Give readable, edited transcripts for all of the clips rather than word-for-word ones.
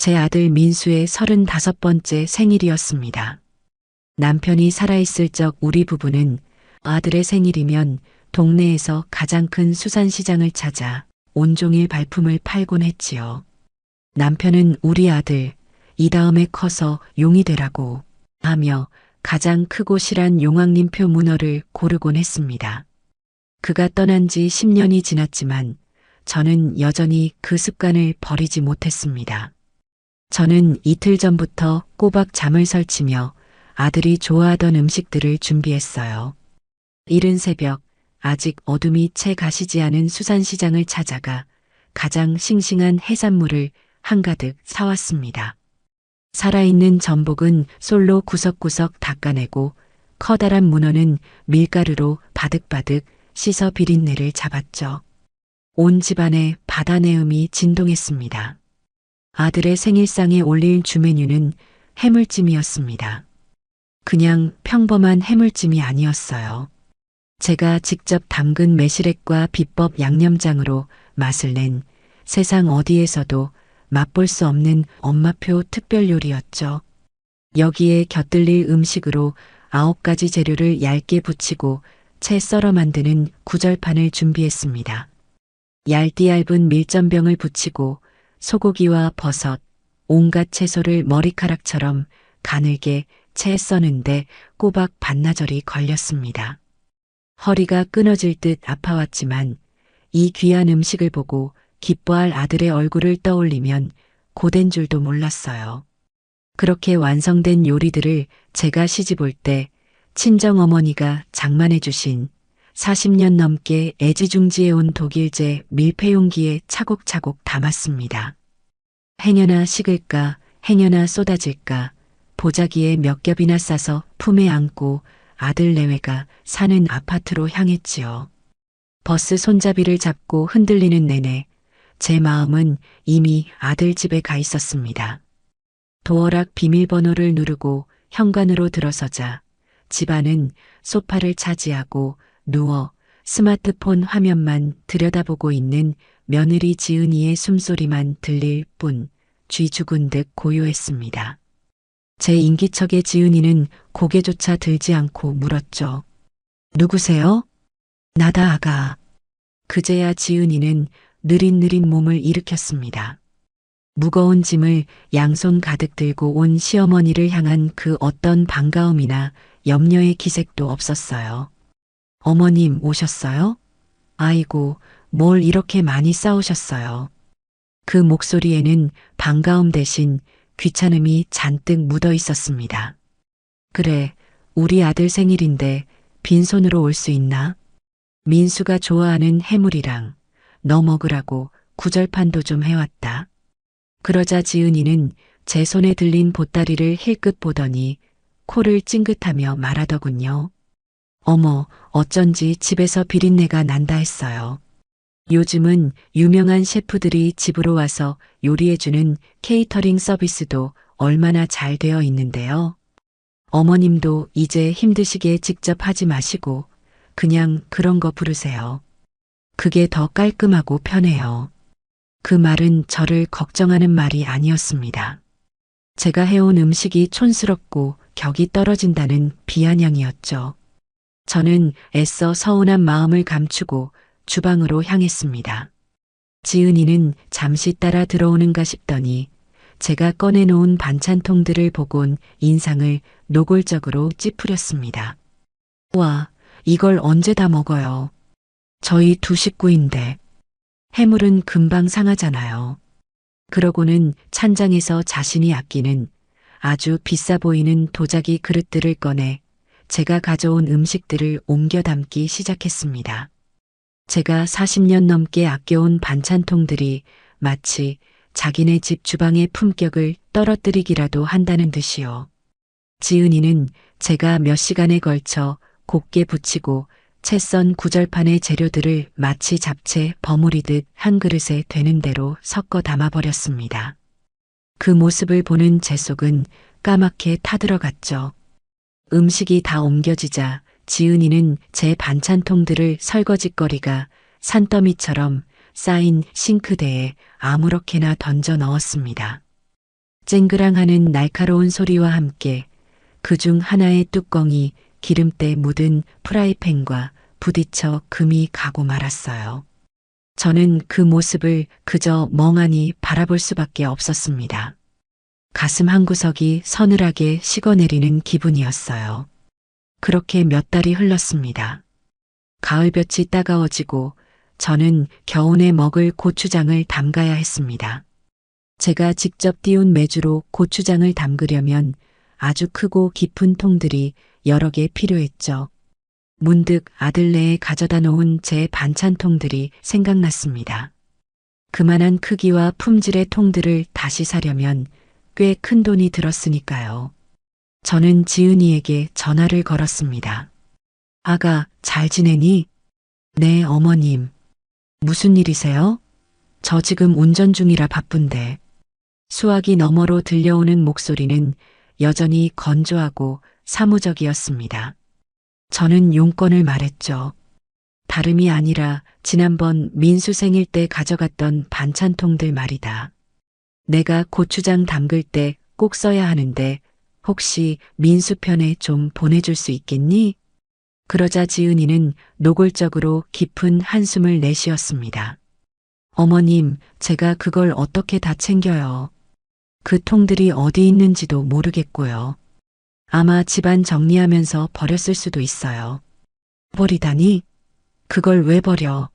제 아들 민수의 35번째 생일이었습니다. 남편이 살아있을 적 우리 부부는 아들의 생일이면 동네에서 가장 큰 수산시장을 찾아 온종일 발품을 팔곤 했지요. 남편은 우리 아들, 이 다음에 커서 용이 되라고 하며 가장 크고 실한 용왕님표 문어를 고르곤 했습니다. 그가 떠난 지 10년이 지났지만 저는 여전히 그 습관을 버리지 못했습니다. 저는 이틀 전부터 꼬박 잠을 설치며 아들이 좋아하던 음식들을 준비했어요. 이른 새벽 아직 어둠이 채 가시지 않은 수산시장을 찾아가 가장 싱싱한 해산물을 한가득 사왔습니다. 살아있는 전복은 솔로 구석구석 닦아내고 커다란 문어는 밀가루로 바득바득 씻어 비린내를 잡았죠. 온 집안에 바다 내음이 진동했습니다. 아들의 생일상에 올릴 주메뉴는 해물찜이었습니다. 그냥 평범한 해물찜이 아니었어요. 제가 직접 담근 매실액과 비법 양념장으로 맛을 낸 세상 어디에서도 맛볼 수 없는 엄마표 특별 요리였죠. 여기에 곁들일 음식으로 9가지 재료를 얇게 붙이고 채 썰어 만드는 구절판을 준비했습니다. 얇디 얇은 밀전병을 붙이고 소고기와 버섯, 온갖 채소를 머리카락처럼 가늘게 채 써는데 꼬박 반나절이 걸렸습니다. 허리가 끊어질 듯 아파왔지만 이 귀한 음식을 보고 기뻐할 아들의 얼굴을 떠올리면 고된 줄도 몰랐어요. 그렇게 완성된 요리들을 제가 시집올 때 친정어머니가 장만해 주신 40년 넘게 애지중지해온 독일제 밀폐용기에 차곡차곡 담았습니다. 행여나 식을까, 행여나 쏟아질까, 보자기에 몇 겹이나 싸서 품에 안고 아들 내외가 사는 아파트로 향했지요. 버스 손잡이를 잡고 흔들리는 내내 제 마음은 이미 아들 집에 가 있었습니다. 도어락 비밀번호를 누르고 현관으로 들어서자 집안은 소파를 차지하고 누워 스마트폰 화면만 들여다보고 있는 며느리 지은이의 숨소리만 들릴 뿐 쥐 죽은 듯 고요했습니다. 제 인기척의 지은이는 고개조차 들지 않고 물었죠. 누구세요? 나다 아가. 그제야 지은이는 느릿느릿 몸을 일으켰습니다. 무거운 짐을 양손 가득 들고 온 시어머니를 향한 그 어떤 반가움이나 염려의 기색도 없었어요. 어머님 오셨어요? 아이고, 뭘 이렇게 많이 싸우셨어요. 그 목소리에는 반가움 대신 귀찮음이 잔뜩 묻어 있었습니다. 그래, 우리 아들 생일인데 빈손으로 올 수 있나? 민수가 좋아하는 해물이랑 너 먹으라고 구절판도 좀 해왔다. 그러자 지은이는 제 손에 들린 보따리를 힐끗 보더니 코를 찡긋하며 말하더군요. 어머, 어쩐지 집에서 비린내가 난다 했어요. 요즘은 유명한 셰프들이 집으로 와서 요리해주는 케이터링 서비스도 얼마나 잘 되어 있는데요. 어머님도 이제 힘드시게 직접 하지 마시고 그냥 그런 거 부르세요. 그게 더 깔끔하고 편해요. 그 말은 저를 걱정하는 말이 아니었습니다. 제가 해온 음식이 촌스럽고 격이 떨어진다는 비아냥이었죠. 저는 애써 서운한 마음을 감추고 주방으로 향했습니다. 지은이는 잠시 따라 들어오는가 싶더니 제가 꺼내놓은 반찬통들을 보곤 인상을 노골적으로 찌푸렸습니다. 와, 이걸 언제 다 먹어요? 저희 2식구인데. 해물은 금방 상하잖아요. 그러고는 찬장에서 자신이 아끼는 아주 비싸 보이는 도자기 그릇들을 꺼내 제가 가져온 음식들을 옮겨 담기 시작했습니다. 제가 40년 넘게 아껴온 반찬통들이 마치 자기네 집 주방의 품격을 떨어뜨리기라도 한다는 듯이요. 지은이는 제가 몇 시간에 걸쳐 곱게 붙이고 채 썬 구절판의 재료들을 마치 잡채 버무리듯 한 그릇에 되는 대로 섞어 담아버렸습니다. 그 모습을 보는 제 속은 까맣게 타들어갔죠. 음식이 다 옮겨지자 지은이는 제 반찬통들을 설거지거리가 산더미처럼 쌓인 싱크대에 아무렇게나 던져 넣었습니다. 쨍그랑하는 날카로운 소리와 함께 그중 하나의 뚜껑이 기름때 묻은 프라이팬과 부딪혀 금이 가고 말았어요. 저는 그 모습을 그저 멍하니 바라볼 수밖에 없었습니다. 가슴 한구석이 서늘하게 식어내리는 기분이었어요. 그렇게 몇 달이 흘렀습니다. 가을볕이 따가워지고 저는 겨우내 먹을 고추장을 담가야 했습니다. 제가 직접 띄운 메주로 고추장을 담그려면 아주 크고 깊은 통들이 여러 개 필요했죠. 문득 아들네에 가져다 놓은 제 반찬통들이 생각났습니다. 그만한 크기와 품질의 통들을 다시 사려면 꽤 큰 돈이 들었으니까요. 저는 지은이에게 전화를 걸었습니다. 아가, 잘 지내니? 네, 어머님. 무슨 일이세요? 저 지금 운전 중이라 바쁜데. 수화기 너머로 들려오는 목소리는 여전히 건조하고 사무적이었습니다. 저는 용건을 말했죠. 다름이 아니라 지난번 민수 생일 때 가져갔던 반찬통들 말이다. 내가 고추장 담글 때 꼭 써야 하는데 혹시 민수 편에 좀 보내줄 수 있겠니? 그러자 지은이는 노골적으로 깊은 한숨을 내쉬었습니다. 어머님, 제가 그걸 어떻게 다 챙겨요. 그 통들이 어디 있는지도 모르겠고요. 아마 집안 정리하면서 버렸을 수도 있어요. 버리다니? 그걸 왜 버려?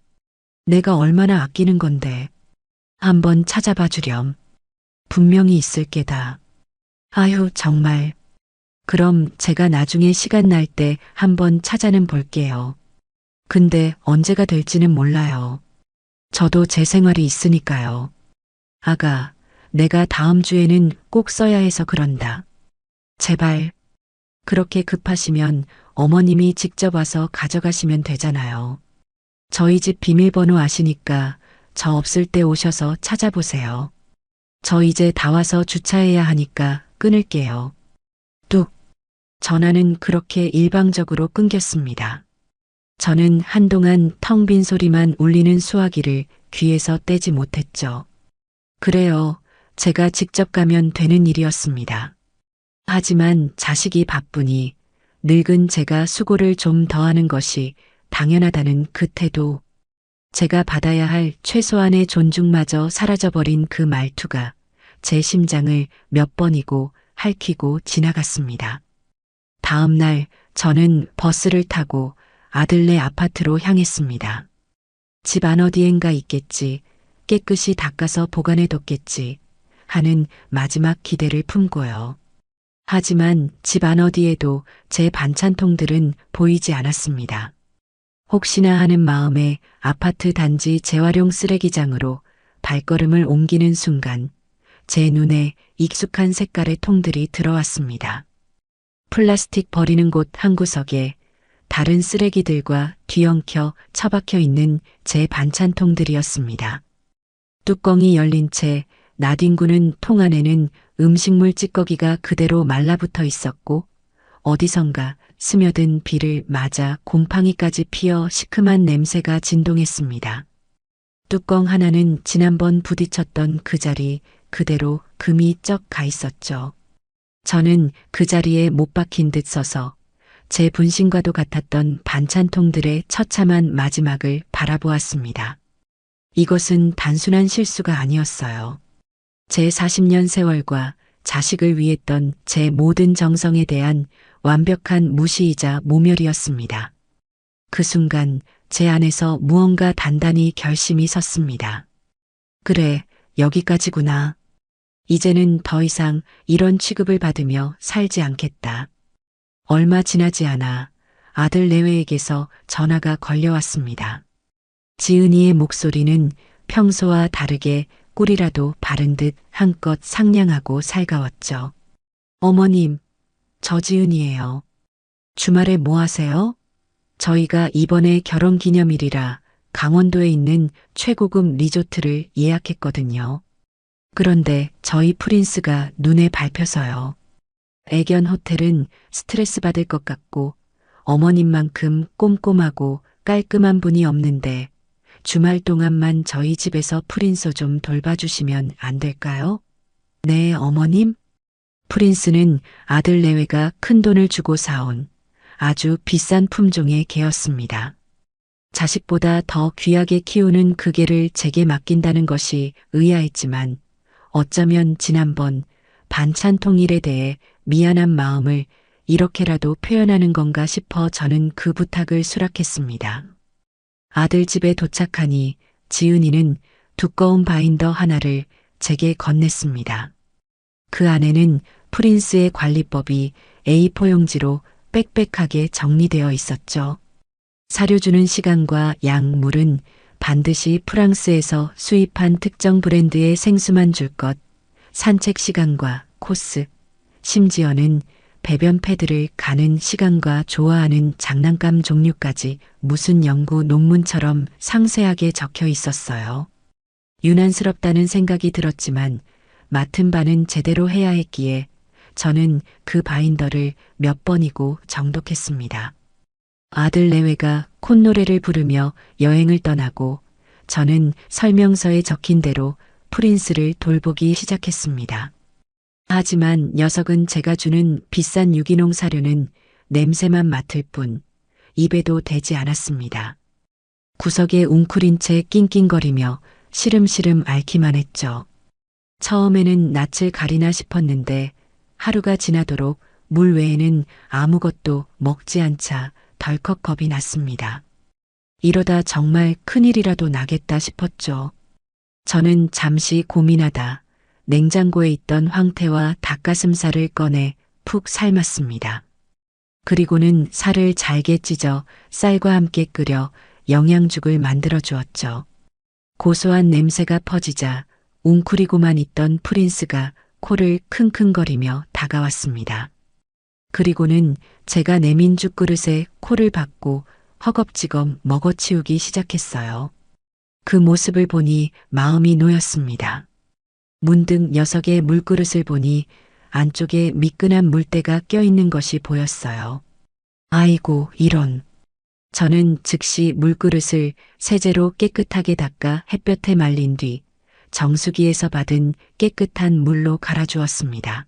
내가 얼마나 아끼는 건데. 한번 찾아봐 주렴. 분명히 있을 게다. 아휴, 정말. 그럼 제가 나중에 시간 날 때 한번 찾아는 볼게요. 근데 언제가 될지는 몰라요. 저도 제 생활이 있으니까요. 아가, 내가 다음 주에는 꼭 써야 해서 그런다. 제발. 그렇게 급하시면 어머님이 직접 와서 가져가시면 되잖아요. 저희 집 비밀번호 아시니까 저 없을 때 오셔서 찾아보세요. 저 이제 다 와서 주차해야 하니까 끊을게요. 뚝. 전화는 그렇게 일방적으로 끊겼습니다. 저는 한동안 텅 빈 소리만 울리는 수화기를 귀에서 떼지 못했죠. 그래요. 제가 직접 가면 되는 일이었습니다. 하지만 자식이 바쁘니 늙은 제가 수고를 좀 더하는 것이 당연하다는 그 태도, 제가 받아야 할 최소한의 존중마저 사라져버린 그 말투가 제 심장을 몇 번이고 핥히고 지나갔습니다. 다음 날 저는 버스를 타고 아들네 아파트로 향했습니다. 집 안 어디엔가 있겠지, 깨끗이 닦아서 보관해뒀겠지 하는 마지막 기대를 품고요. 하지만 집 안 어디에도 제 반찬통들은 보이지 않았습니다. 혹시나 하는 마음에 아파트 단지 재활용 쓰레기장으로 발걸음을 옮기는 순간 제 눈에 익숙한 색깔의 통들이 들어왔습니다. 플라스틱 버리는 곳 한 구석에 다른 쓰레기들과 뒤엉켜 처박혀 있는 제 반찬통들이었습니다. 뚜껑이 열린 채 나뒹구는 통 안에는 음식물 찌꺼기가 그대로 말라붙어 있었고 어디선가 스며든 비를 맞아 곰팡이까지 피어 시큼한 냄새가 진동했습니다. 뚜껑 하나는 지난번 부딪혔던 그 자리 그대로 금이 쩍 가 있었죠. 저는 그 자리에 못 박힌 듯 서서 제 분신과도 같았던 반찬통들의 처참한 마지막을 바라보았습니다. 이것은 단순한 실수가 아니었어요. 제 40년 세월과 자식을 위했던 제 모든 정성에 대한 완벽한 무시이자 모멸이었습니다. 그 순간 제 안에서 무언가 단단히 결심이 섰습니다. 그래, 여기까지구나. 이제는 더 이상 이런 취급을 받으며 살지 않겠다. 얼마 지나지 않아 아들 내외에게서 전화가 걸려왔습니다. 지은이의 목소리는 평소와 다르게 꿀이라도 바른 듯 한껏 상냥하고 살가웠죠. 어머님, 저 지은이에요. 주말에 뭐 하세요? 저희가 이번에 결혼기념일이라 강원도에 있는 최고급 리조트를 예약했거든요. 그런데 저희 프린스가 눈에 밟혀서요. 애견 호텔은 스트레스 받을 것 같고 어머님만큼 꼼꼼하고 깔끔한 분이 없는데 주말 동안만 저희 집에서 프린스 좀 돌봐주시면 안 될까요? 네, 어머님. 프린스는 아들 내외가 큰돈을 주고 사온 아주 비싼 품종의 개였습니다. 자식보다 더 귀하게 키우는 그 개를 제게 맡긴다는 것이 의아했지만 어쩌면 지난번 반찬 통일에 대해 미안한 마음을 이렇게라도 표현하는 건가 싶어 저는 그 부탁을 수락했습니다. 아들 집에 도착하니 지은이는 두꺼운 바인더 하나를 제게 건넸습니다. 그 안에는 프린스의 관리법이 A4 용지로 빽빽하게 정리되어 있었죠. 사료 주는 시간과 양, 물은 반드시 프랑스에서 수입한 특정 브랜드의 생수만 줄 것, 산책 시간과 코스, 심지어는 배변 패드를 가는 시간과 좋아하는 장난감 종류까지 무슨 연구 논문처럼 상세하게 적혀 있었어요. 유난스럽다는 생각이 들었지만 맡은 바는 제대로 해야 했기에 저는 그 바인더를 몇 번이고 정독했습니다. 아들 내외가 콧노래를 부르며 여행을 떠나고 저는 설명서에 적힌 대로 프린스를 돌보기 시작했습니다. 하지만 녀석은 제가 주는 비싼 유기농 사료는 냄새만 맡을 뿐 입에도 대지 않았습니다. 구석에 웅크린 채 낑낑거리며 시름시름 앓기만 했죠. 처음에는 낯을 가리나 싶었는데 하루가 지나도록 물 외에는 아무것도 먹지 않자 덜컥 겁이 났습니다. 이러다 정말 큰일이라도 나겠다 싶었죠. 저는 잠시 고민하다 냉장고에 있던 황태와 닭가슴살을 꺼내 푹 삶았습니다. 그리고는 살을 잘게 찢어 쌀과 함께 끓여 영양죽을 만들어 주었죠. 고소한 냄새가 퍼지자 웅크리고만 있던 프린스가 코를 킁킁거리며 다가왔습니다. 그리고는 제가 내민 죽 그릇에 코를 박고 허겁지겁 먹어치우기 시작했어요. 그 모습을 보니 마음이 놓였습니다. 문득 녀석의 물그릇을 보니 안쪽에 미끈한 물때가 껴있는 것이 보였어요. 아이고, 이런. 저는 즉시 물그릇을 세제로 깨끗하게 닦아 햇볕에 말린 뒤 정수기에서 받은 깨끗한 물로 갈아주었습니다.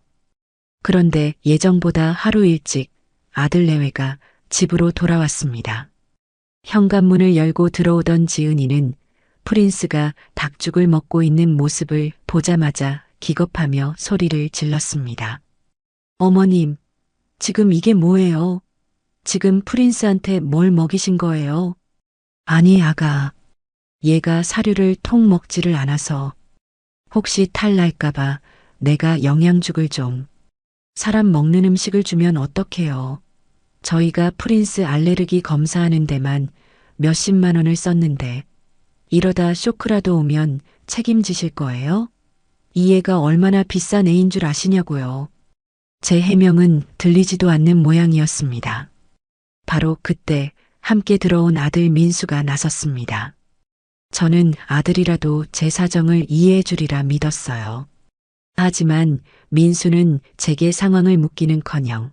그런데 예정보다 하루 일찍 아들 내외가 집으로 돌아왔습니다. 현관문을 열고 들어오던 지은이는 프린스가 닭죽을 먹고 있는 모습을 보자마자 기겁하며 소리를 질렀습니다. 어머님, 지금 이게 뭐예요? 지금 프린스한테 뭘 먹이신 거예요? 아니, 아가. 얘가 사료를 통 먹지를 않아서 혹시 탈 날까봐 내가 영양죽을 좀. 사람 먹는 음식을 주면 어떡해요? 저희가 프린스 알레르기 검사하는 데만 몇십만 원을 썼는데 이러다 쇼크라도 오면 책임지실 거예요? 이 애가 얼마나 비싼 애인 줄 아시냐고요. 제 해명은 들리지도 않는 모양이었습니다. 바로 그때 함께 들어온 아들 민수가 나섰습니다. 저는 아들이라도 제 사정을 이해해 주리라 믿었어요. 하지만 민수는 제게 상황을 묻기는커녕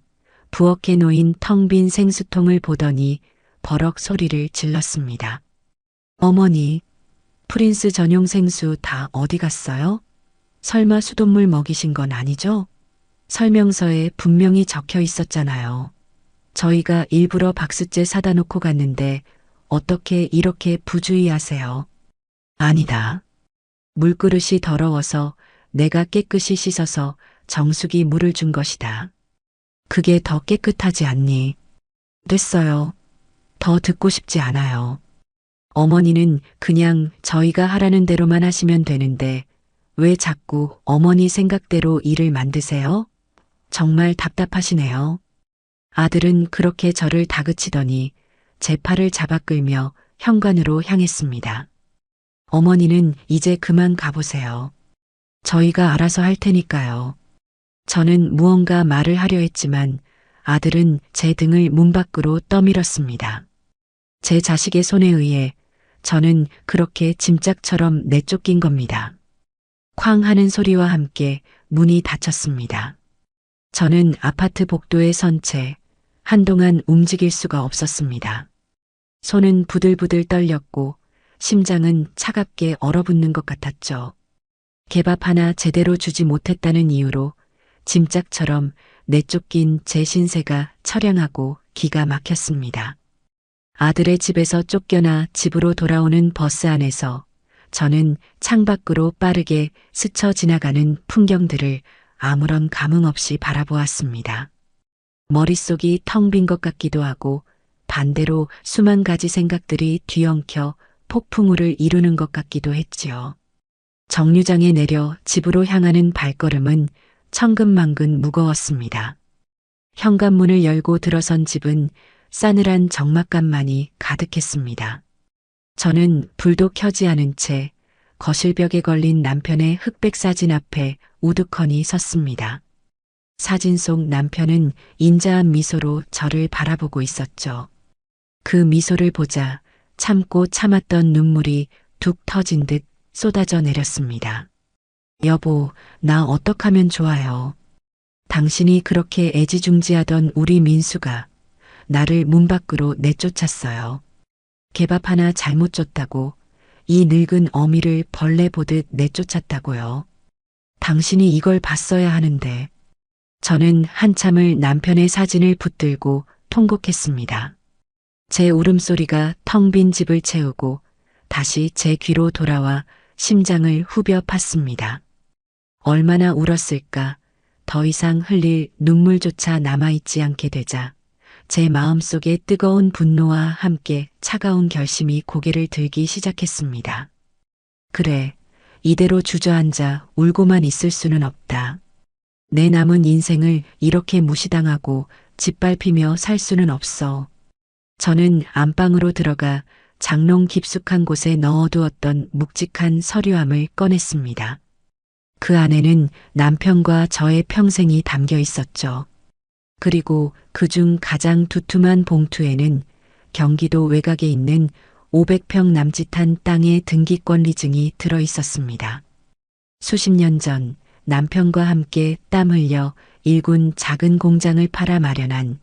부엌에 놓인 텅 빈 생수통을 보더니 버럭 소리를 질렀습니다. 어머니, 프린스 전용 생수 다 어디 갔어요? 설마 수돗물 먹이신 건 아니죠? 설명서에 분명히 적혀 있었잖아요. 저희가 일부러 박스째 사다 놓고 갔는데 어떻게 이렇게 부주의하세요? 아니다. 물그릇이 더러워서 내가 깨끗이 씻어서 정수기 물을 준 것이다. 그게 더 깨끗하지 않니? 됐어요. 더 듣고 싶지 않아요. 어머니는 그냥 저희가 하라는 대로만 하시면 되는데 왜 자꾸 어머니 생각대로 일을 만드세요? 정말 답답하시네요. 아들은 그렇게 저를 다그치더니 제 팔을 잡아 끌며 현관으로 향했습니다. 어머니는 이제 그만 가보세요. 저희가 알아서 할 테니까요. 저는 무언가 말을 하려 했지만 아들은 제 등을 문 밖으로 떠밀었습니다. 제 자식의 손에 의해 저는 그렇게 짐짝처럼 내쫓긴 겁니다. 쾅 하는 소리와 함께 문이 닫혔습니다. 저는 아파트 복도에 선 채 한동안 움직일 수가 없었습니다. 손은 부들부들 떨렸고 심장은 차갑게 얼어붙는 것 같았죠. 개밥 하나 제대로 주지 못했다는 이유로 짐짝처럼 내쫓긴 제 신세가 처량하고 기가 막혔습니다. 아들의 집에서 쫓겨나 집으로 돌아오는 버스 안에서 저는 창밖으로 빠르게 스쳐 지나가는 풍경들을 아무런 감흥 없이 바라보았습니다. 머릿속이 텅 빈 것 같기도 하고 반대로 수만 가지 생각들이 뒤엉켜 폭풍우를 이루는 것 같기도 했지요. 정류장에 내려 집으로 향하는 발걸음은 천근만근 무거웠습니다. 현관문을 열고 들어선 집은 싸늘한 적막감만이 가득했습니다. 저는 불도 켜지 않은 채 거실벽에 걸린 남편의 흑백 사진 앞에 우두커니 섰습니다. 사진 속 남편은 인자한 미소로 저를 바라보고 있었죠. 그 미소를 보자 참고 참았던 눈물이 툭 터진 듯 쏟아져 내렸습니다. 여보, 나 어떡하면 좋아요? 당신이 그렇게 애지중지하던 우리 민수가 나를 문 밖으로 내쫓았어요. 개밥 하나 잘못 줬다고 이 늙은 어미를 벌레 보듯 내쫓았다고요. 당신이 이걸 봤어야 하는데. 저는 한참을 남편의 사진을 붙들고 통곡했습니다. 제 울음소리가 텅 빈 집을 채우고 다시 제 귀로 돌아와 심장을 후벼 팠습니다. 얼마나 울었을까. 더 이상 흘릴 눈물조차 남아있지 않게 되자 제 마음속에 뜨거운 분노와 함께 차가운 결심이 고개를 들기 시작했습니다. 그래, 이대로 주저앉아 울고만 있을 수는 없다. 내 남은 인생을 이렇게 무시당하고 짓밟히며 살 수는 없어. 저는 안방으로 들어가 장롱 깊숙한 곳에 넣어두었던 묵직한 서류함을 꺼냈습니다. 그 안에는 남편과 저의 평생이 담겨 있었죠. 그리고 그중 가장 두툼한 봉투에는 경기도 외곽에 있는 500평 남짓한 땅의 등기권리증이 들어 있었습니다. 수십 년 전 남편과 함께 땀 흘려 일군 작은 공장을 팔아 마련한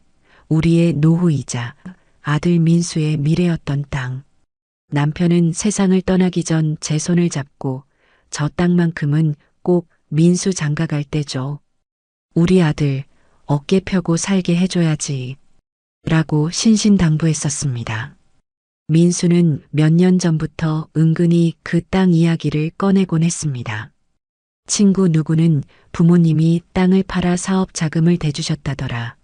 우리의 노후이자 아들 민수의 미래였던 땅. 남편은 세상을 떠나기 전 제 손을 잡고 저 땅만큼은 꼭 민수 장가갈 때죠. 우리 아들 어깨 펴고 살게 해줘야지. 라고 신신당부했었습니다. 민수는 몇 년 전부터 은근히 그 땅 이야기를 꺼내곤 했습니다. 친구 누구는 부모님이 땅을 팔아 사업 자금을 대주셨다더라.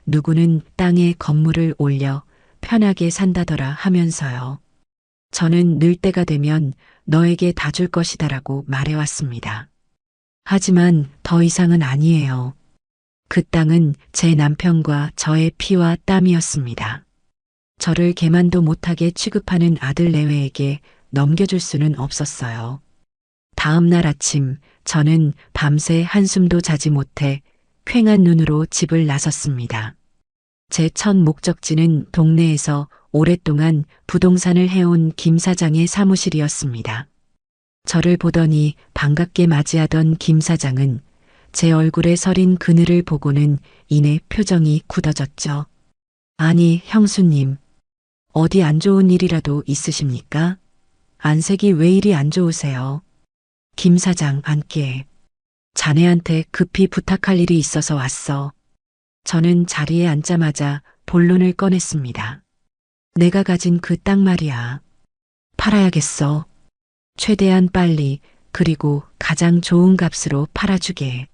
누구는 땅에 건물을 올려 편하게 산다더라 하면서요. 저는 늘 때가 되면 너에게 다 줄 것이다라고 말해왔습니다. 하지만 더 이상은 아니에요. 그 땅은 제 남편과 저의 피와 땀이었습니다. 저를 개만도 못하게 취급하는 아들 내외에게 넘겨줄 수는 없었어요. 다음 날 아침 저는 밤새 한숨도 자지 못해 퀭한 눈으로 집을 나섰습니다. 제 첫 목적지는 동네에서 오랫동안 부동산을 해온 김 사장의 사무실이었습니다. 저를 보더니 반갑게 맞이하던 김 사장은 제 얼굴에 서린 그늘을 보고는 이내 표정이 굳어졌죠. 아니, 형수님, 어디 안 좋은 일이라도 있으십니까? 안색이 왜 이리 안 좋으세요? 김 사장, 안께. 자네한테 급히 부탁할 일이 있어서 왔어. 저는 자리에 앉자마자 본론을 꺼냈습니다. 내가 가진 그 땅 말이야. 팔아야겠어. 최대한 빨리, 그리고 가장 좋은 값으로 팔아주게.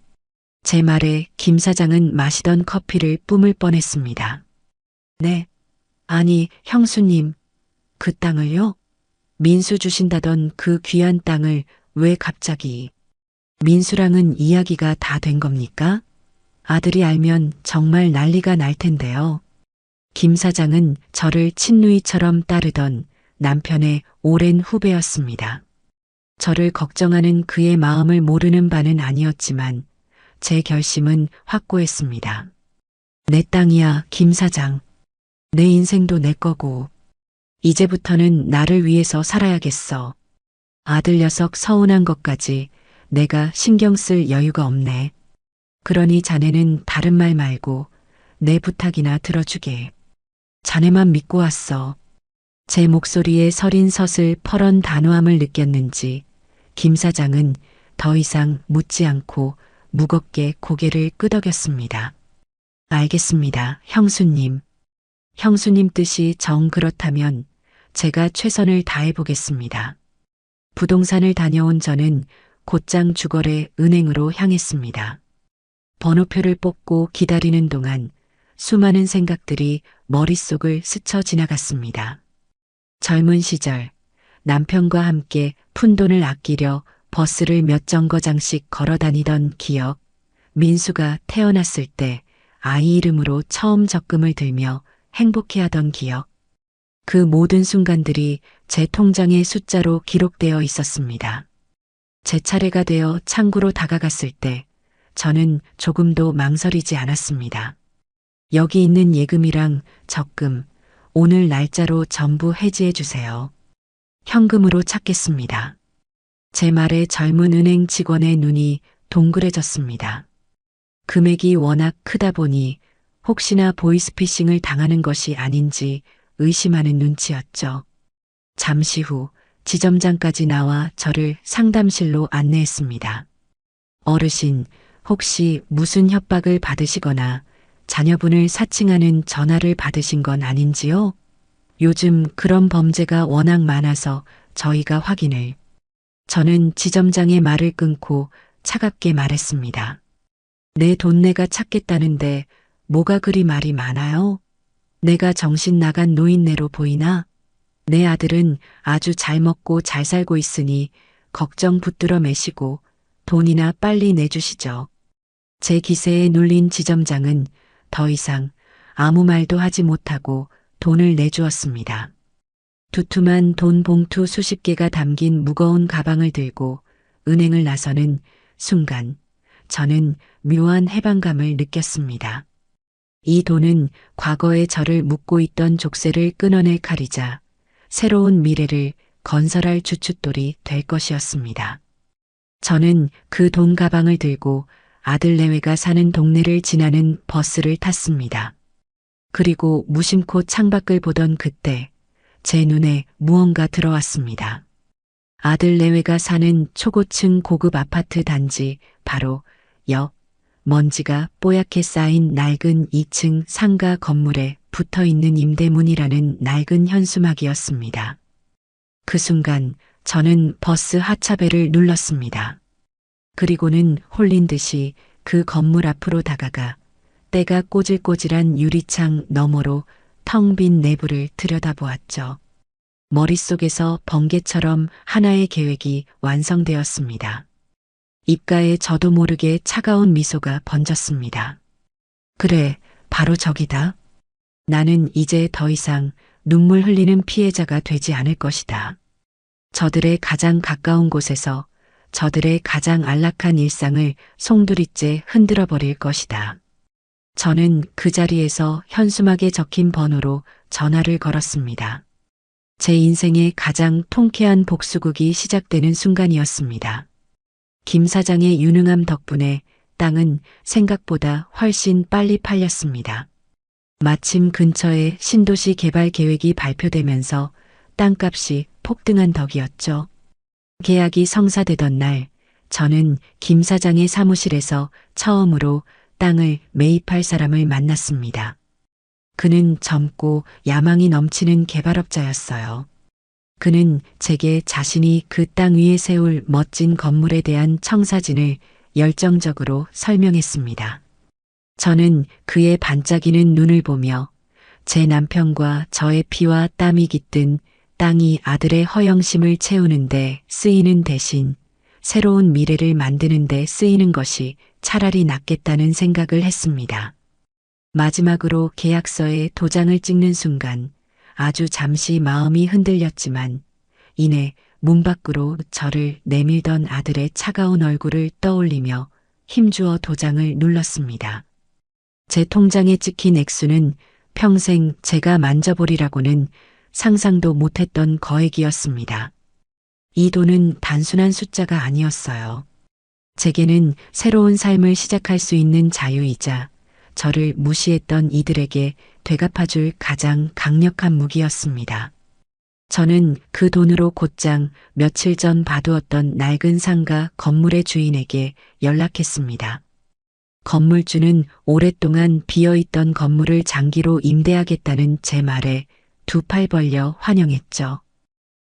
제 말에 김 사장은 마시던 커피를 뿜을 뻔했습니다. 네. 아니, 형수님, 그 땅을요? 민수 주신다던 그 귀한 땅을 왜 갑자기? 민수랑은 이야기가 다 된 겁니까? 아들이 알면 정말 난리가 날 텐데요. 김 사장은 저를 친누이처럼 따르던 남편의 오랜 후배였습니다. 저를 걱정하는 그의 마음을 모르는 바는 아니었지만 제 결심은 확고했습니다. 내 땅이야, 김 사장. 내 인생도 내 거고. 이제부터는 나를 위해서 살아야겠어. 아들 녀석 서운한 것까지 내가 신경 쓸 여유가 없네. 그러니 자네는 다른 말 말고 내 부탁이나 들어주게. 자네만 믿고 왔어. 제 목소리에 서린 서슬 퍼런 단호함을 느꼈는지 김 사장은 더 이상 묻지 않고 무겁게 고개를 끄덕였습니다. 알겠습니다, 형수님. 형수님 뜻이 정 그렇다면 제가 최선을 다해 보겠습니다. 부동산을 다녀온 저는 곧장 주거래 은행으로 향했습니다. 번호표를 뽑고 기다리는 동안 수많은 생각들이 머릿속을 스쳐 지나갔습니다. 젊은 시절 남편과 함께 푼돈을 아끼려 버스를 몇 정거장씩 걸어 다니던 기억, 민수가 태어났을 때 아이 이름으로 처음 적금을 들며 행복해하던 기억, 그 모든 순간들이 제 통장의 숫자로 기록되어 있었습니다. 제 차례가 되어 창구로 다가갔을 때 저는 조금도 망설이지 않았습니다. 여기 있는 예금이랑 적금, 오늘 날짜로 전부 해지해 주세요. 현금으로 찾겠습니다. 제 말에 젊은 은행 직원의 눈이 동그래졌습니다. 금액이 워낙 크다 보니 혹시나 보이스피싱을 당하는 것이 아닌지 의심하는 눈치였죠. 잠시 후 지점장까지 나와 저를 상담실로 안내했습니다. 어르신, 혹시 무슨 협박을 받으시거나 자녀분을 사칭하는 전화를 받으신 건 아닌지요? 요즘 그런 범죄가 워낙 많아서 저희가 확인을. 저는 지점장의 말을 끊고 차갑게 말했습니다. 내 돈 내가 찾겠다는데 뭐가 그리 말이 많아요? 내가 정신 나간 노인네로 보이나? 내 아들은 아주 잘 먹고 잘 살고 있으니 걱정 붙들어 매시고 돈이나 빨리 내주시죠. 제 기세에 눌린 지점장은 더 이상 아무 말도 하지 못하고 돈을 내주었습니다. 두툼한 돈 봉투 수십 개가 담긴 무거운 가방을 들고 은행을 나서는 순간 저는 묘한 해방감을 느꼈습니다. 이 돈은 과거에 저를 묶고 있던 족쇄를 끊어낼 칼이자 새로운 미래를 건설할 주춧돌이 될 것이었습니다. 저는 그 돈 가방을 들고 아들 내외가 사는 동네를 지나는 버스를 탔습니다. 그리고 무심코 창밖을 보던 그때 제 눈에 무언가 들어왔습니다. 아들 내외가 사는 초고층 고급 아파트 단지 바로 옆 먼지가 뽀얗게 쌓인 낡은 2층 상가 건물에 붙어있는 임대문이라는 낡은 현수막이었습니다. 그 순간 저는 버스 하차벨을 눌렀습니다. 그리고는 홀린 듯이 그 건물 앞으로 다가가 때가 꼬질꼬질한 유리창 너머로 텅 빈 내부를 들여다보았죠. 머릿속에서 번개처럼 하나의 계획이 완성되었습니다. 입가에 저도 모르게 차가운 미소가 번졌습니다. 그래, 바로 저기다. 나는 이제 더 이상 눈물 흘리는 피해자가 되지 않을 것이다. 저들의 가장 가까운 곳에서 저들의 가장 안락한 일상을 송두리째 흔들어 버릴 것이다. 저는 그 자리에서 현수막에 적힌 번호로 전화를 걸었습니다. 제 인생의 가장 통쾌한 복수극이 시작되는 순간이었습니다. 김 사장의 유능함 덕분에 땅은 생각보다 훨씬 빨리 팔렸습니다. 마침 근처에 신도시 개발 계획이 발표되면서 땅값이 폭등한 덕이었죠. 계약이 성사되던 날, 저는 김 사장의 사무실에서 처음으로 땅을 매입할 사람을 만났습니다. 그는 젊고 야망이 넘치는 개발업자였어요. 그는 제게 자신이 그 땅 위에 세울 멋진 건물에 대한 청사진을 열정적으로 설명했습니다. 저는 그의 반짝이는 눈을 보며 제 남편과 저의 피와 땀이 깃든 땅이 아들의 허영심을 채우는데 쓰이는 대신 새로운 미래를 만드는 데 쓰이는 것이 차라리 낫겠다는 생각을 했습니다. 마지막으로 계약서에 도장을 찍는 순간 아주 잠시 마음이 흔들렸지만 이내 문 밖으로 저를 내밀던 아들의 차가운 얼굴을 떠올리며 힘주어 도장을 눌렀습니다. 제 통장에 찍힌 액수는 평생 제가 만져보리라고는 상상도 못했던 거액이었습니다. 이 돈은 단순한 숫자가 아니었어요. 제게는 새로운 삶을 시작할 수 있는 자유이자 저를 무시했던 이들에게 되갚아줄 가장 강력한 무기였습니다. 저는 그 돈으로 곧장 며칠 전 봐두었던 낡은 상가 건물의 주인에게 연락했습니다. 건물주는 오랫동안 비어있던 건물을 장기로 임대하겠다는 제 말에 두 팔 벌려 환영했죠.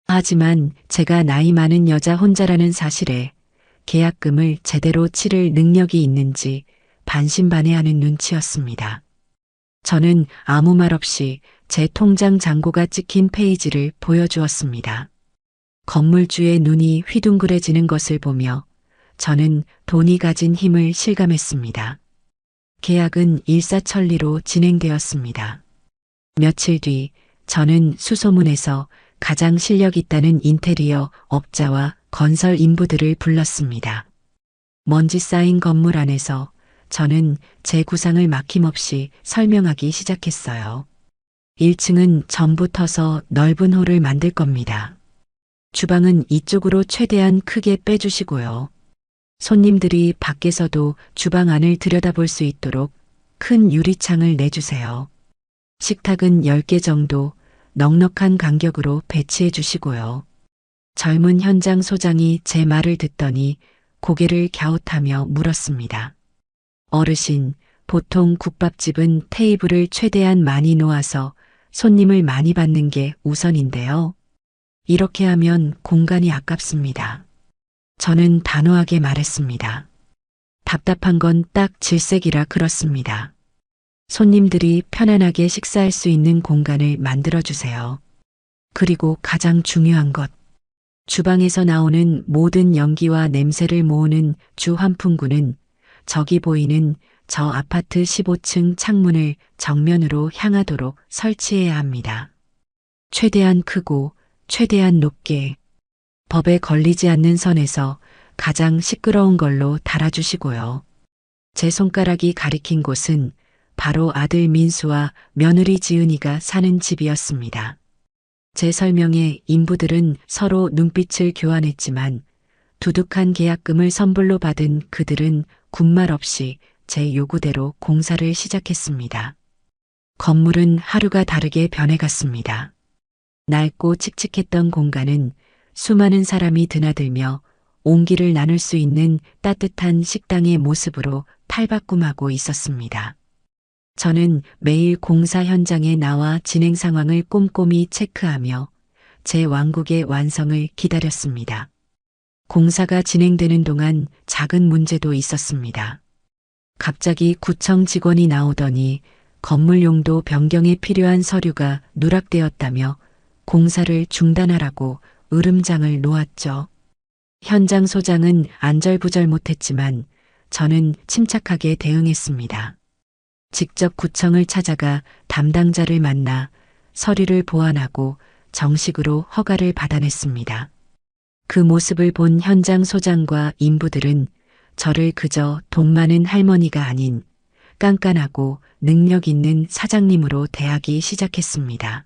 하지만 제가 나이 많은 여자 혼자라는 사실에 계약금을 제대로 치를 능력이 있는지 반신반의하는 눈치였습니다. 저는 아무 말 없이 제 통장 잔고가 찍힌 페이지를 보여주었습니다. 건물주의 눈이 휘둥그레지는 것을 보며 저는 돈이 가진 힘을 실감했습니다. 계약은 일사천리로 진행되었습니다. 며칠 뒤 저는 수소문에서 가장 실력 있다는 인테리어 업자와 건설 인부들을 불렀습니다. 먼지 쌓인 건물 안에서 저는 제 구상을 막힘없이 설명하기 시작했어요. 1층은 전부 터서 넓은 홀을 만들 겁니다. 주방은 이쪽으로 최대한 크게 빼주시고요. 손님들이 밖에서도 주방 안을 들여다볼 수 있도록 큰 유리창을 내주세요. 식탁은 10개 정도 넉넉한 간격으로 배치해 주시고요. 젊은 현장 소장이 제 말을 듣더니 고개를 갸웃하며 물었습니다. 어르신, 보통 국밥집은 테이블을 최대한 많이 놓아서 손님을 많이 받는 게 우선인데요. 이렇게 하면 공간이 아깝습니다. 저는 단호하게 말했습니다. 답답한 건 딱 질색이라 그렇습니다. 손님들이 편안하게 식사할 수 있는 공간을 만들어주세요. 그리고 가장 중요한 것. 주방에서 나오는 모든 연기와 냄새를 모으는 주 환풍구는 저기 보이는 저 아파트 15층 창문을 정면으로 향하도록 설치해야 합니다. 최대한 크고 최대한 높게 법에 걸리지 않는 선에서 가장 시끄러운 걸로 달아주시고요. 제 손가락이 가리킨 곳은 바로 아들 민수와 며느리 지은이가 사는 집이었습니다. 제 설명에 인부들은 서로 눈빛을 교환했지만 두둑한 계약금을 선불로 받은 그들은 군말 없이 제 요구대로 공사를 시작했습니다. 건물은 하루가 다르게 변해갔습니다. 낡고 칙칙했던 공간은 수많은 사람이 드나들며 온기를 나눌 수 있는 따뜻한 식당의 모습으로 탈바꿈하고 있었습니다. 저는 매일 공사 현장에 나와 진행 상황을 꼼꼼히 체크하며 제 왕국의 완성을 기다렸습니다. 공사가 진행되는 동안 작은 문제도 있었습니다. 갑자기 구청 직원이 나오더니 건물 용도 변경에 필요한 서류가 누락되었다며 공사를 중단하라고 으름장을 놓았죠. 현장 소장은 안절부절 못했지만 저는 침착하게 대응했습니다. 직접 구청을 찾아가 담당자를 만나 서류를 보완하고 정식으로 허가를 받아냈습니다. 그 모습을 본 현장 소장과 인부들은 저를 그저 돈 많은 할머니가 아닌 깐깐하고 능력 있는 사장님으로 대하기 시작했습니다.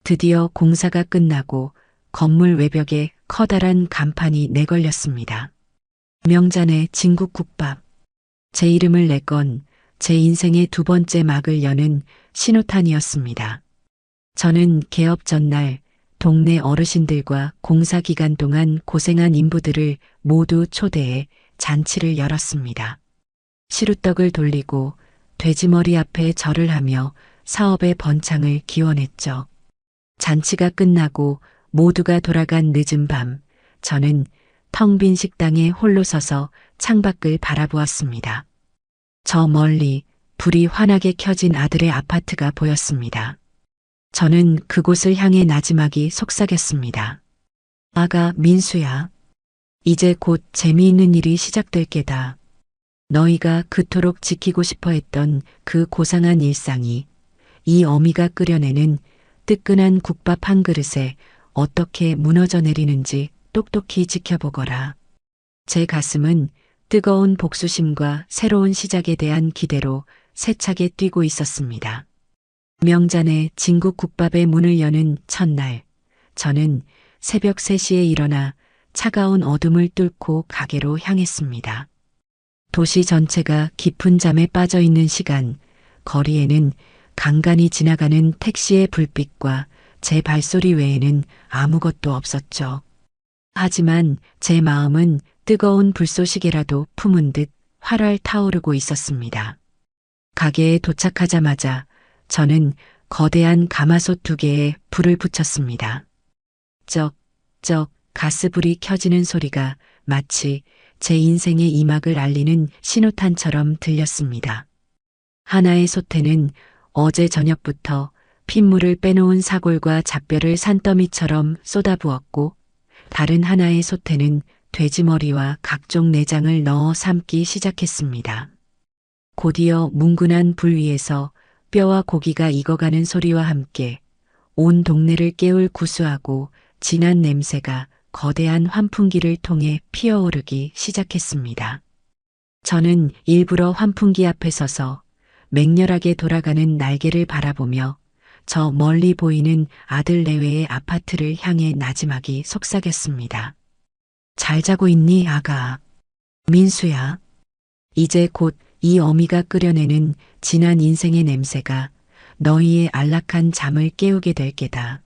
드디어 공사가 끝나고 건물 외벽에 커다란 간판이 내걸렸습니다. 명잔의 진국국밥. 제 이름을 내건 제 인생의 두 번째 막을 여는 신호탄이었습니다. 저는 개업 전날 동네 어르신들과 공사 기간 동안 고생한 인부들을 모두 초대해 잔치를 열었습니다. 시루떡을 돌리고 돼지머리 앞에 절을 하며 사업의 번창을 기원했죠. 잔치가 끝나고 모두가 돌아간 늦은 밤, 저는 텅 빈 식당에 홀로 서서 창밖을 바라보았습니다. 저 멀리 불이 환하게 켜진 아들의 아파트가 보였습니다. 저는 그곳을 향해 나지막이 속삭였습니다. 아가, 민수야. 이제 곧 재미있는 일이 시작될 게다. 너희가 그토록 지키고 싶어 했던 그 고상한 일상이 이 어미가 끓여내는 뜨끈한 국밥 한 그릇에 어떻게 무너져 내리는지 똑똑히 지켜보거라. 제 가슴은 뜨거운 복수심과 새로운 시작에 대한 기대로 세차게 뛰고 있었습니다. 명잔의 진국국밥의 문을 여는 첫날, 저는 새벽 3시에 일어나 차가운 어둠을 뚫고 가게로 향했습니다. 도시 전체가 깊은 잠에 빠져 있는 시간, 거리에는 간간히 지나가는 택시의 불빛과 제 발소리 외에는 아무것도 없었죠. 하지만 제 마음은 뜨거운 불쏘시개라도 품은 듯 활활 타오르고 있었습니다. 가게에 도착하자마자 저는 거대한 가마솥 2개에 불을 붙였습니다. 쩍쩍 가스불이 켜지는 소리가 마치 제 인생의 이막을 알리는 신호탄처럼 들렸습니다. 하나의 솥에는 어제 저녁부터 핏물을 빼놓은 사골과 잡뼈를 산더미처럼 쏟아부었고, 다른 하나의 솥에는 돼지머리와 각종 내장을 넣어 삶기 시작했습니다. 곧이어 뭉근한 불 위에서 뼈와 고기가 익어가는 소리와 함께 온 동네를 깨울 구수하고 진한 냄새가 거대한 환풍기를 통해 피어오르기 시작했습니다. 저는 일부러 환풍기 앞에 서서 맹렬하게 돌아가는 날개를 바라보며 저 멀리 보이는 아들 내외의 아파트를 향해 나지막이 속삭였습니다. 잘 자고 있니, 아가? 민수야. 이제 곧 이 어미가 끓여내는 진한 인생의 냄새가 너희의 안락한 잠을 깨우게 될 게다.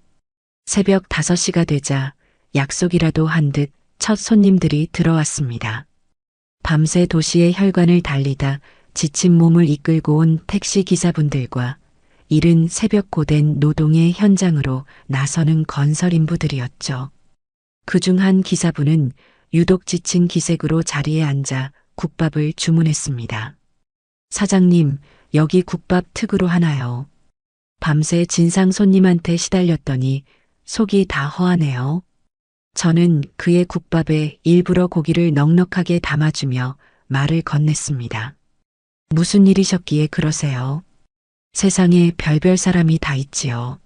새벽 5시가 되자 약속이라도 한 듯 첫 손님들이 들어왔습니다. 밤새 도시의 혈관을 달리다 지친 몸을 이끌고 온 택시 기사분들과 이른 새벽 고된 노동의 현장으로 나서는 건설 인부들이었죠. 그중 한 기사분은 유독 지친 기색으로 자리에 앉아 국밥을 주문했습니다. 사장님, 여기 국밥 특으로 하나요. 밤새 진상 손님한테 시달렸더니 속이 다 허하네요. 저는 그의 국밥에 일부러 고기를 넉넉하게 담아주며 말을 건넸습니다. 무슨 일이셨기에 그러세요? 세상에 별별 사람이 다 있지요.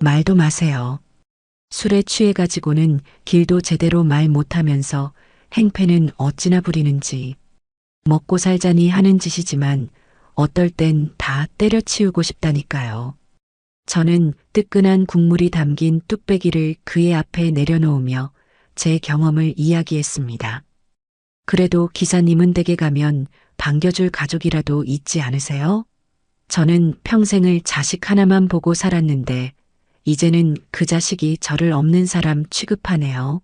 말도 마세요. 술에 취해가지고는 길도 제대로 말 못하면서 행패는 어찌나 부리는지. 먹고 살자니 하는 짓이지만 어떨 땐 다 때려치우고 싶다니까요. 저는 뜨끈한 국물이 담긴 뚝배기를 그의 앞에 내려놓으며 제 경험을 이야기했습니다. 그래도 기사님은 댁에 가면 반겨줄 가족이라도 있지 않으세요? 저는 평생을 자식 하나만 보고 살았는데 이제는 그 자식이 저를 없는 사람 취급하네요.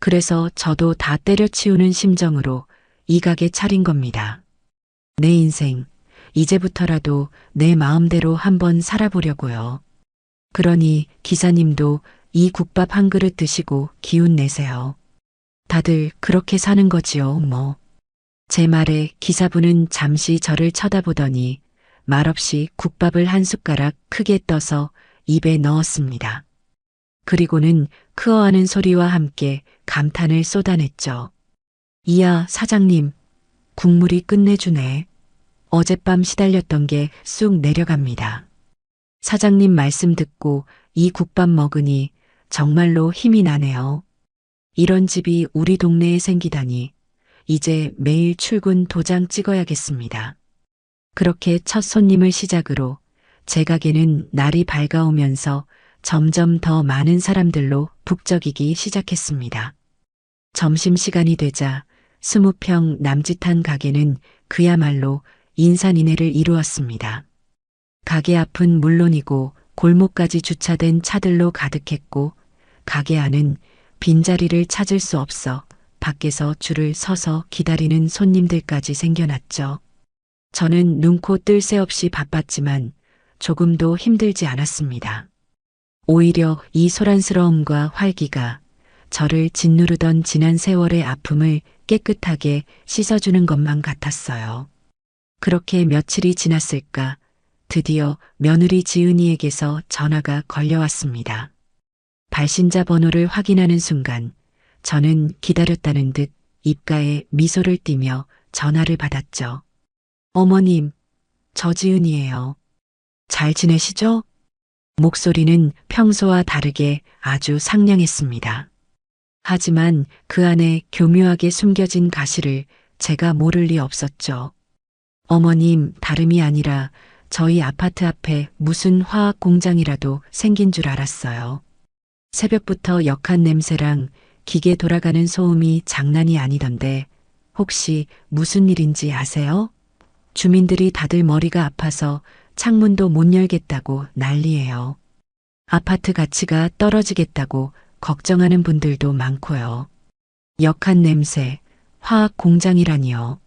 그래서 저도 다 때려치우는 심정으로 이 가게 차린 겁니다. 내 인생, 이제부터라도 내 마음대로 한번 살아보려고요. 그러니 기사님도 이 국밥 한 그릇 드시고 기운 내세요. 다들 그렇게 사는 거지요, 뭐. 제 말에 기사분은 잠시 저를 쳐다보더니 말없이 국밥을 한 숟가락 크게 떠서 입에 넣었습니다. 그리고는 크어하는 소리와 함께 감탄을 쏟아냈죠. 이야, 사장님, 국물이 끝내주네. 어젯밤 시달렸던 게 쑥 내려갑니다. 사장님 말씀 듣고 이 국밥 먹으니 정말로 힘이 나네요. 이런 집이 우리 동네에 생기다니 이제 매일 출근 도장 찍어야겠습니다. 그렇게 첫 손님을 시작으로 제 가게는 날이 밝아오면서 점점 더 많은 사람들로 북적이기 시작했습니다. 점심시간이 되자 20평 남짓한 가게는 그야말로 인산인해를 이루었습니다. 가게 앞은 물론이고 골목까지 주차된 차들로 가득했고 가게 안은 빈자리를 찾을 수 없어 밖에서 줄을 서서 기다리는 손님들까지 생겨났죠. 저는 눈코 뜰 새 없이 바빴지만 조금도 힘들지 않았습니다. 오히려 이 소란스러움과 활기가 저를 짓누르던 지난 세월의 아픔을 깨끗하게 씻어주는 것만 같았어요. 그렇게 며칠이 지났을까 드디어 며느리 지은이에게서 전화가 걸려왔습니다. 발신자 번호를 확인하는 순간 저는 기다렸다는 듯 입가에 미소를 띠며 전화를 받았죠. 어머님, 저 지은이에요. 잘 지내시죠? 목소리는 평소와 다르게 아주 상냥했습니다. 하지만 그 안에 교묘하게 숨겨진 가시를 제가 모를 리 없었죠. 어머님, 다름이 아니라 저희 아파트 앞에 무슨 화학 공장이라도 생긴 줄 알았어요. 새벽부터 역한 냄새랑 기계 돌아가는 소음이 장난이 아니던데 혹시 무슨 일인지 아세요? 주민들이 다들 머리가 아파서 창문도 못 열겠다고 난리예요. 아파트 가치가 떨어지겠다고 걱정하는 분들도 많고요. 역한 냄새, 화학 공장이라니요.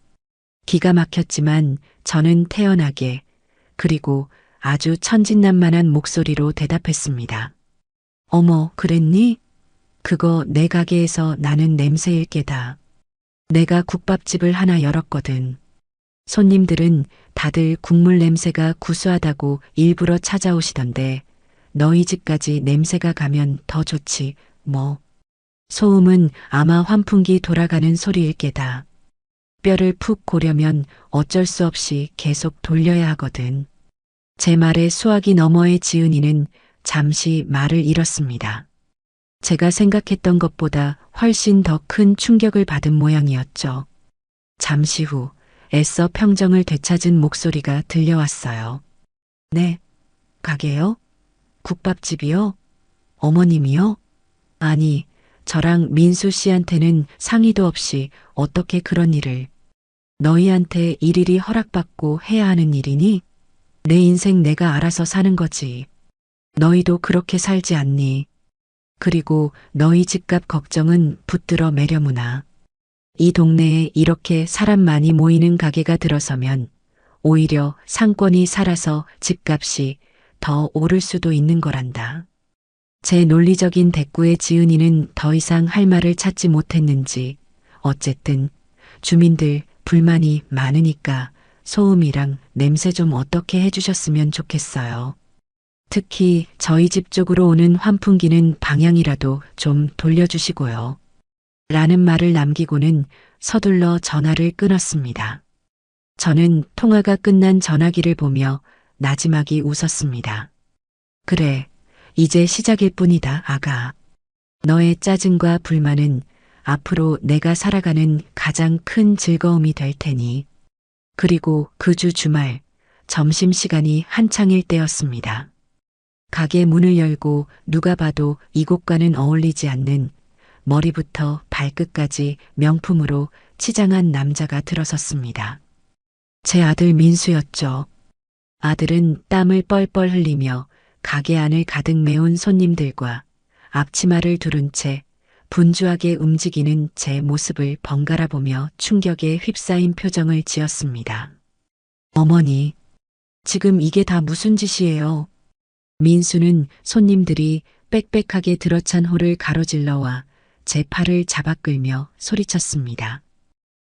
기가 막혔지만 저는 태연하게 그리고 아주 천진난만한 목소리로 대답했습니다. 어머, 그랬니? 그거 내 가게에서 나는 냄새일 게다. 내가 국밥집을 하나 열었거든. 손님들은 다들 국물 냄새가 구수하다고 일부러 찾아오시던데 너희 집까지 냄새가 가면 더 좋지, 뭐. 소음은 아마 환풍기 돌아가는 소리일 게다. 뼈를 푹 고려면 어쩔 수 없이 계속 돌려야 하거든. 제 말에 수화기 너머의 지은이는 잠시 말을 잃었습니다. 제가 생각했던 것보다 훨씬 더 큰 충격을 받은 모양이었죠. 잠시 후 애써 평정을 되찾은 목소리가 들려왔어요. 네, 가게요? 국밥집이요? 어머님이요? 아니, 저랑 민수 씨한테는 상의도 없이 어떻게 그런 일을. 너희한테 일일이 허락받고 해야 하는 일이니? 내 인생 내가 알아서 사는 거지. 너희도 그렇게 살지 않니? 그리고 너희 집값 걱정은 붙들어 매려무나. 이 동네에 이렇게 사람 많이 모이는 가게가 들어서면 오히려 상권이 살아서 집값이 더 오를 수도 있는 거란다. 제 논리적인 대꾸에 지은이는 더 이상 할 말을 찾지 못했는지 어쨌든 주민들 불만이 많으니까 소음이랑 냄새 좀 어떻게 해주셨으면 좋겠어요. 특히 저희 집 쪽으로 오는 환풍기는 방향이라도 좀 돌려주시고요. 라는 말을 남기고는 서둘러 전화를 끊었습니다. 저는 통화가 끝난 전화기를 보며 나지막이 웃었습니다. 그래, 이제 시작일 뿐이다, 아가. 너의 짜증과 불만은 앞으로 내가 살아가는 가장 큰 즐거움이 될 테니. 그리고 그 주 주말, 점심시간이 한창일 때였습니다. 가게 문을 열고 누가 봐도 이곳과는 어울리지 않는 머리부터 발끝까지 명품으로 치장한 남자가 들어섰습니다. 제 아들 민수였죠. 아들은 땀을 뻘뻘 흘리며 가게 안을 가득 메운 손님들과 앞치마를 두른 채 분주하게 움직이는 제 모습을 번갈아 보며 충격에 휩싸인 표정을 지었습니다. 어머니, 지금 이게 다 무슨 짓이에요? 민수는 손님들이 빽빽하게 들어찬 홀을 가로질러와 제 팔을 잡아 끌며 소리쳤습니다.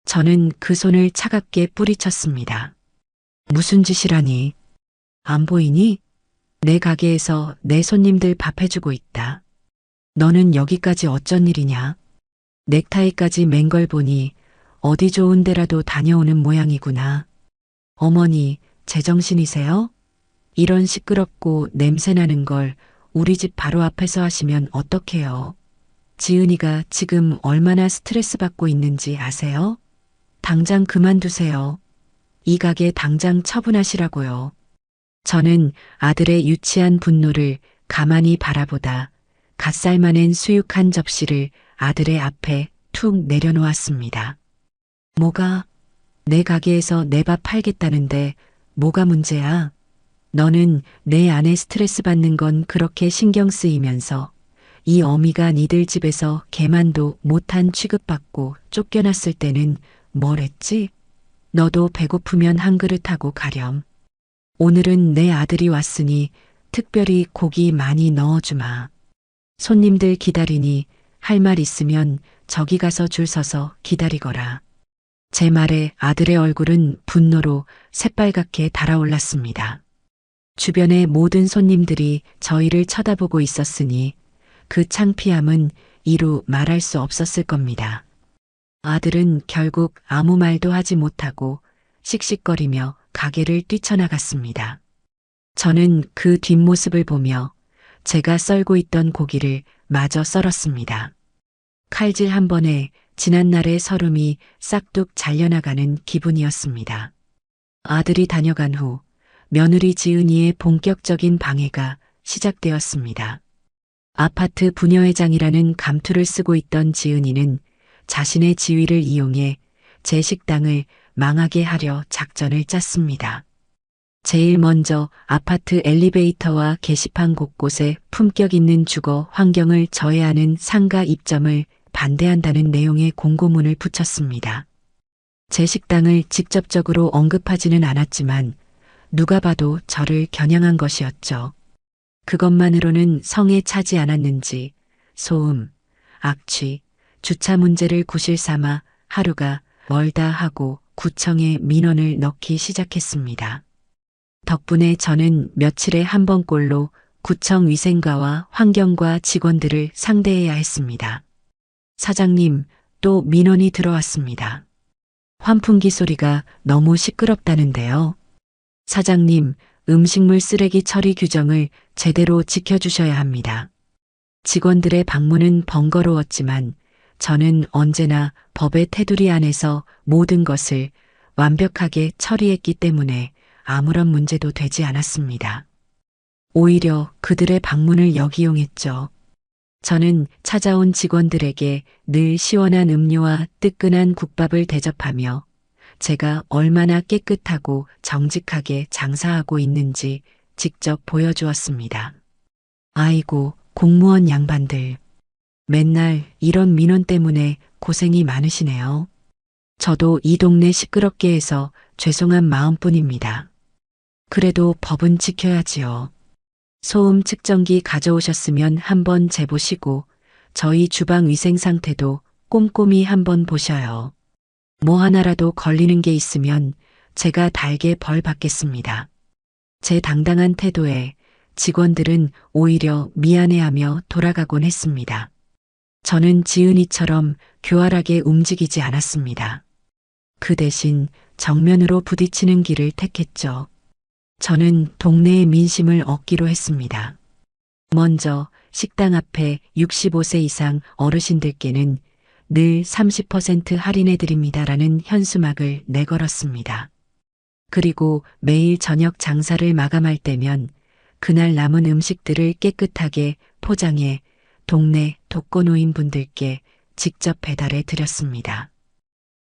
저는 그 손을 차갑게 뿌리쳤습니다. 무슨 짓이라니? 안 보이니? 내 가게에서 내 손님들 밥 해주고 있다. 너는 여기까지 어쩐 일이냐? 넥타이까지 맨 걸 보니 어디 좋은 데라도 다녀오는 모양이구나. 어머니, 제정신이세요? 이런 시끄럽고 냄새나는 걸 우리 집 바로 앞에서 하시면 어떡해요? 지은이가 지금 얼마나 스트레스 받고 있는지 아세요? 당장 그만두세요. 이 가게 당장 처분하시라고요. 저는 아들의 유치한 분노를 가만히 바라보다 갓살만한 수육한 접시를 아들의 앞에 툭 내려놓았습니다. 뭐가? 내 가게에서 내 밥 팔겠다는데 뭐가 문제야? 너는 내 아내 스트레스 받는 건 그렇게 신경 쓰이면서 이 어미가 니들 집에서 개만도 못한 취급받고 쫓겨났을 때는 뭘 했지? 너도 배고프면 한 그릇 하고 가렴. 오늘은 내 아들이 왔으니 특별히 고기 많이 넣어주마. 손님들 기다리니 할 말 있으면 저기 가서 줄 서서 기다리거라. 제 말에 아들의 얼굴은 분노로 새빨갛게 달아올랐습니다. 주변의 모든 손님들이 저희를 쳐다보고 있었으니 그 창피함은 이루 말할 수 없었을 겁니다. 아들은 결국 아무 말도 하지 못하고 씩씩거리며 가게를 뛰쳐나갔습니다. 저는 그 뒷모습을 보며 제가 썰고 있던 고기를 마저 썰었습니다. 칼질 한 번에 지난날의 서름이 싹둑 잘려나가는 기분이었습니다. 아들이 다녀간 후 며느리 지은이의 본격적인 방해가 시작되었습니다. 아파트 부녀회장이라는 감투를 쓰고 있던 지은이는 자신의 지위를 이용해 제 식당을 망하게 하려 작전을 짰습니다. 제일 먼저 아파트 엘리베이터와 게시판 곳곳에 품격 있는 주거 환경을 저해하는 상가 입점을 반대한다는 내용의 공고문을 붙였습니다. 제 식당을 직접적으로 언급하지는 않았지만 누가 봐도 저를 겨냥한 것이었죠. 그것만으로는 성에 차지 않았는지 소음, 악취, 주차 문제를 구실 삼아 하루가 멀다 하고 구청에 민원을 넣기 시작했습니다. 덕분에 저는 며칠에 한 번꼴로 구청 위생과와 환경과 직원들을 상대해야 했습니다. 사장님, 또 민원이 들어왔습니다. 환풍기 소리가 너무 시끄럽다는데요. 사장님, 음식물 쓰레기 처리 규정을 제대로 지켜주셔야 합니다. 직원들의 방문은 번거로웠지만 저는 언제나 법의 테두리 안에서 모든 것을 완벽하게 처리했기 때문에 아무런 문제도 되지 않았습니다. 오히려 그들의 방문을 역이용했죠. 저는 찾아온 직원들에게 늘 시원한 음료와 뜨끈한 국밥을 대접하며 제가 얼마나 깨끗하고 정직하게 장사하고 있는지 직접 보여주었습니다. 아이고, 공무원 양반들. 맨날 이런 민원 때문에 고생이 많으시네요. 저도 이 동네 시끄럽게 해서 죄송한 마음뿐입니다. 그래도 법은 지켜야지요. 소음 측정기 가져오셨으면 한번 재보시고 저희 주방 위생 상태도 꼼꼼히 한번 보셔요. 뭐 하나라도 걸리는 게 있으면 제가 달게 벌 받겠습니다. 제 당당한 태도에 직원들은 오히려 미안해하며 돌아가곤 했습니다. 저는 지은이처럼 교활하게 움직이지 않았습니다. 그 대신 정면으로 부딪히는 길을 택했죠. 저는 동네의 민심을 얻기로 했습니다. 먼저 식당 앞에 65세 이상 어르신들께는 늘 30% 할인해드립니다라는 현수막을 내걸었습니다. 그리고 매일 저녁 장사를 마감할 때면 그날 남은 음식들을 깨끗하게 포장해 동네 독거노인분들께 직접 배달해 드렸습니다.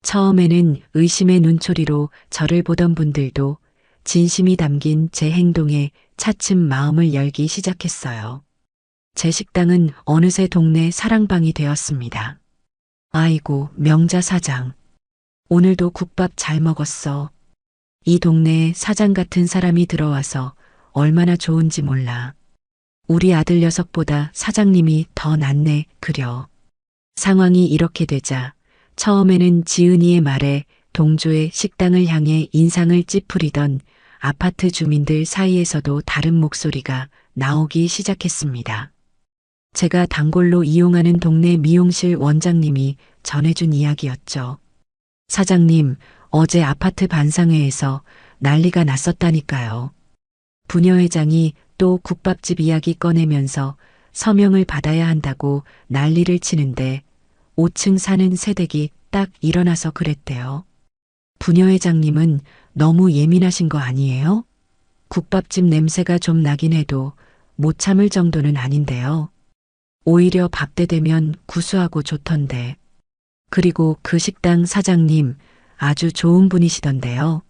처음에는 의심의 눈초리로 저를 보던 분들도 진심이 담긴 제 행동에 차츰 마음을 열기 시작했어요. 제 식당은 어느새 동네 사랑방이 되었습니다. 아이고, 명자 사장. 오늘도 국밥 잘 먹었어. 이 동네에 사장 같은 사람이 들어와서 얼마나 좋은지 몰라. 우리 아들 녀석보다 사장님이 더 낫네, 그려. 상황이 이렇게 되자 처음에는 지은이의 말에 동조의 식당을 향해 인상을 찌푸리던 아파트 주민들 사이에서도 다른 목소리가 나오기 시작했습니다. 제가 단골로 이용하는 동네 미용실 원장님이 전해준 이야기였죠. 사장님, 어제 아파트 반상회에서 난리가 났었다니까요. 부녀회장이 또 국밥집 이야기 꺼내면서 서명을 받아야 한다고 난리를 치는데 5층 사는 새댁이 딱 일어나서 그랬대요. 부녀회장님은 너무 예민하신 거 아니에요? 국밥집 냄새가 좀 나긴 해도 못 참을 정도는 아닌데요. 오히려 밥 때 되면 구수하고 좋던데. 그리고 그 식당 사장님 아주 좋은 분이시던데요.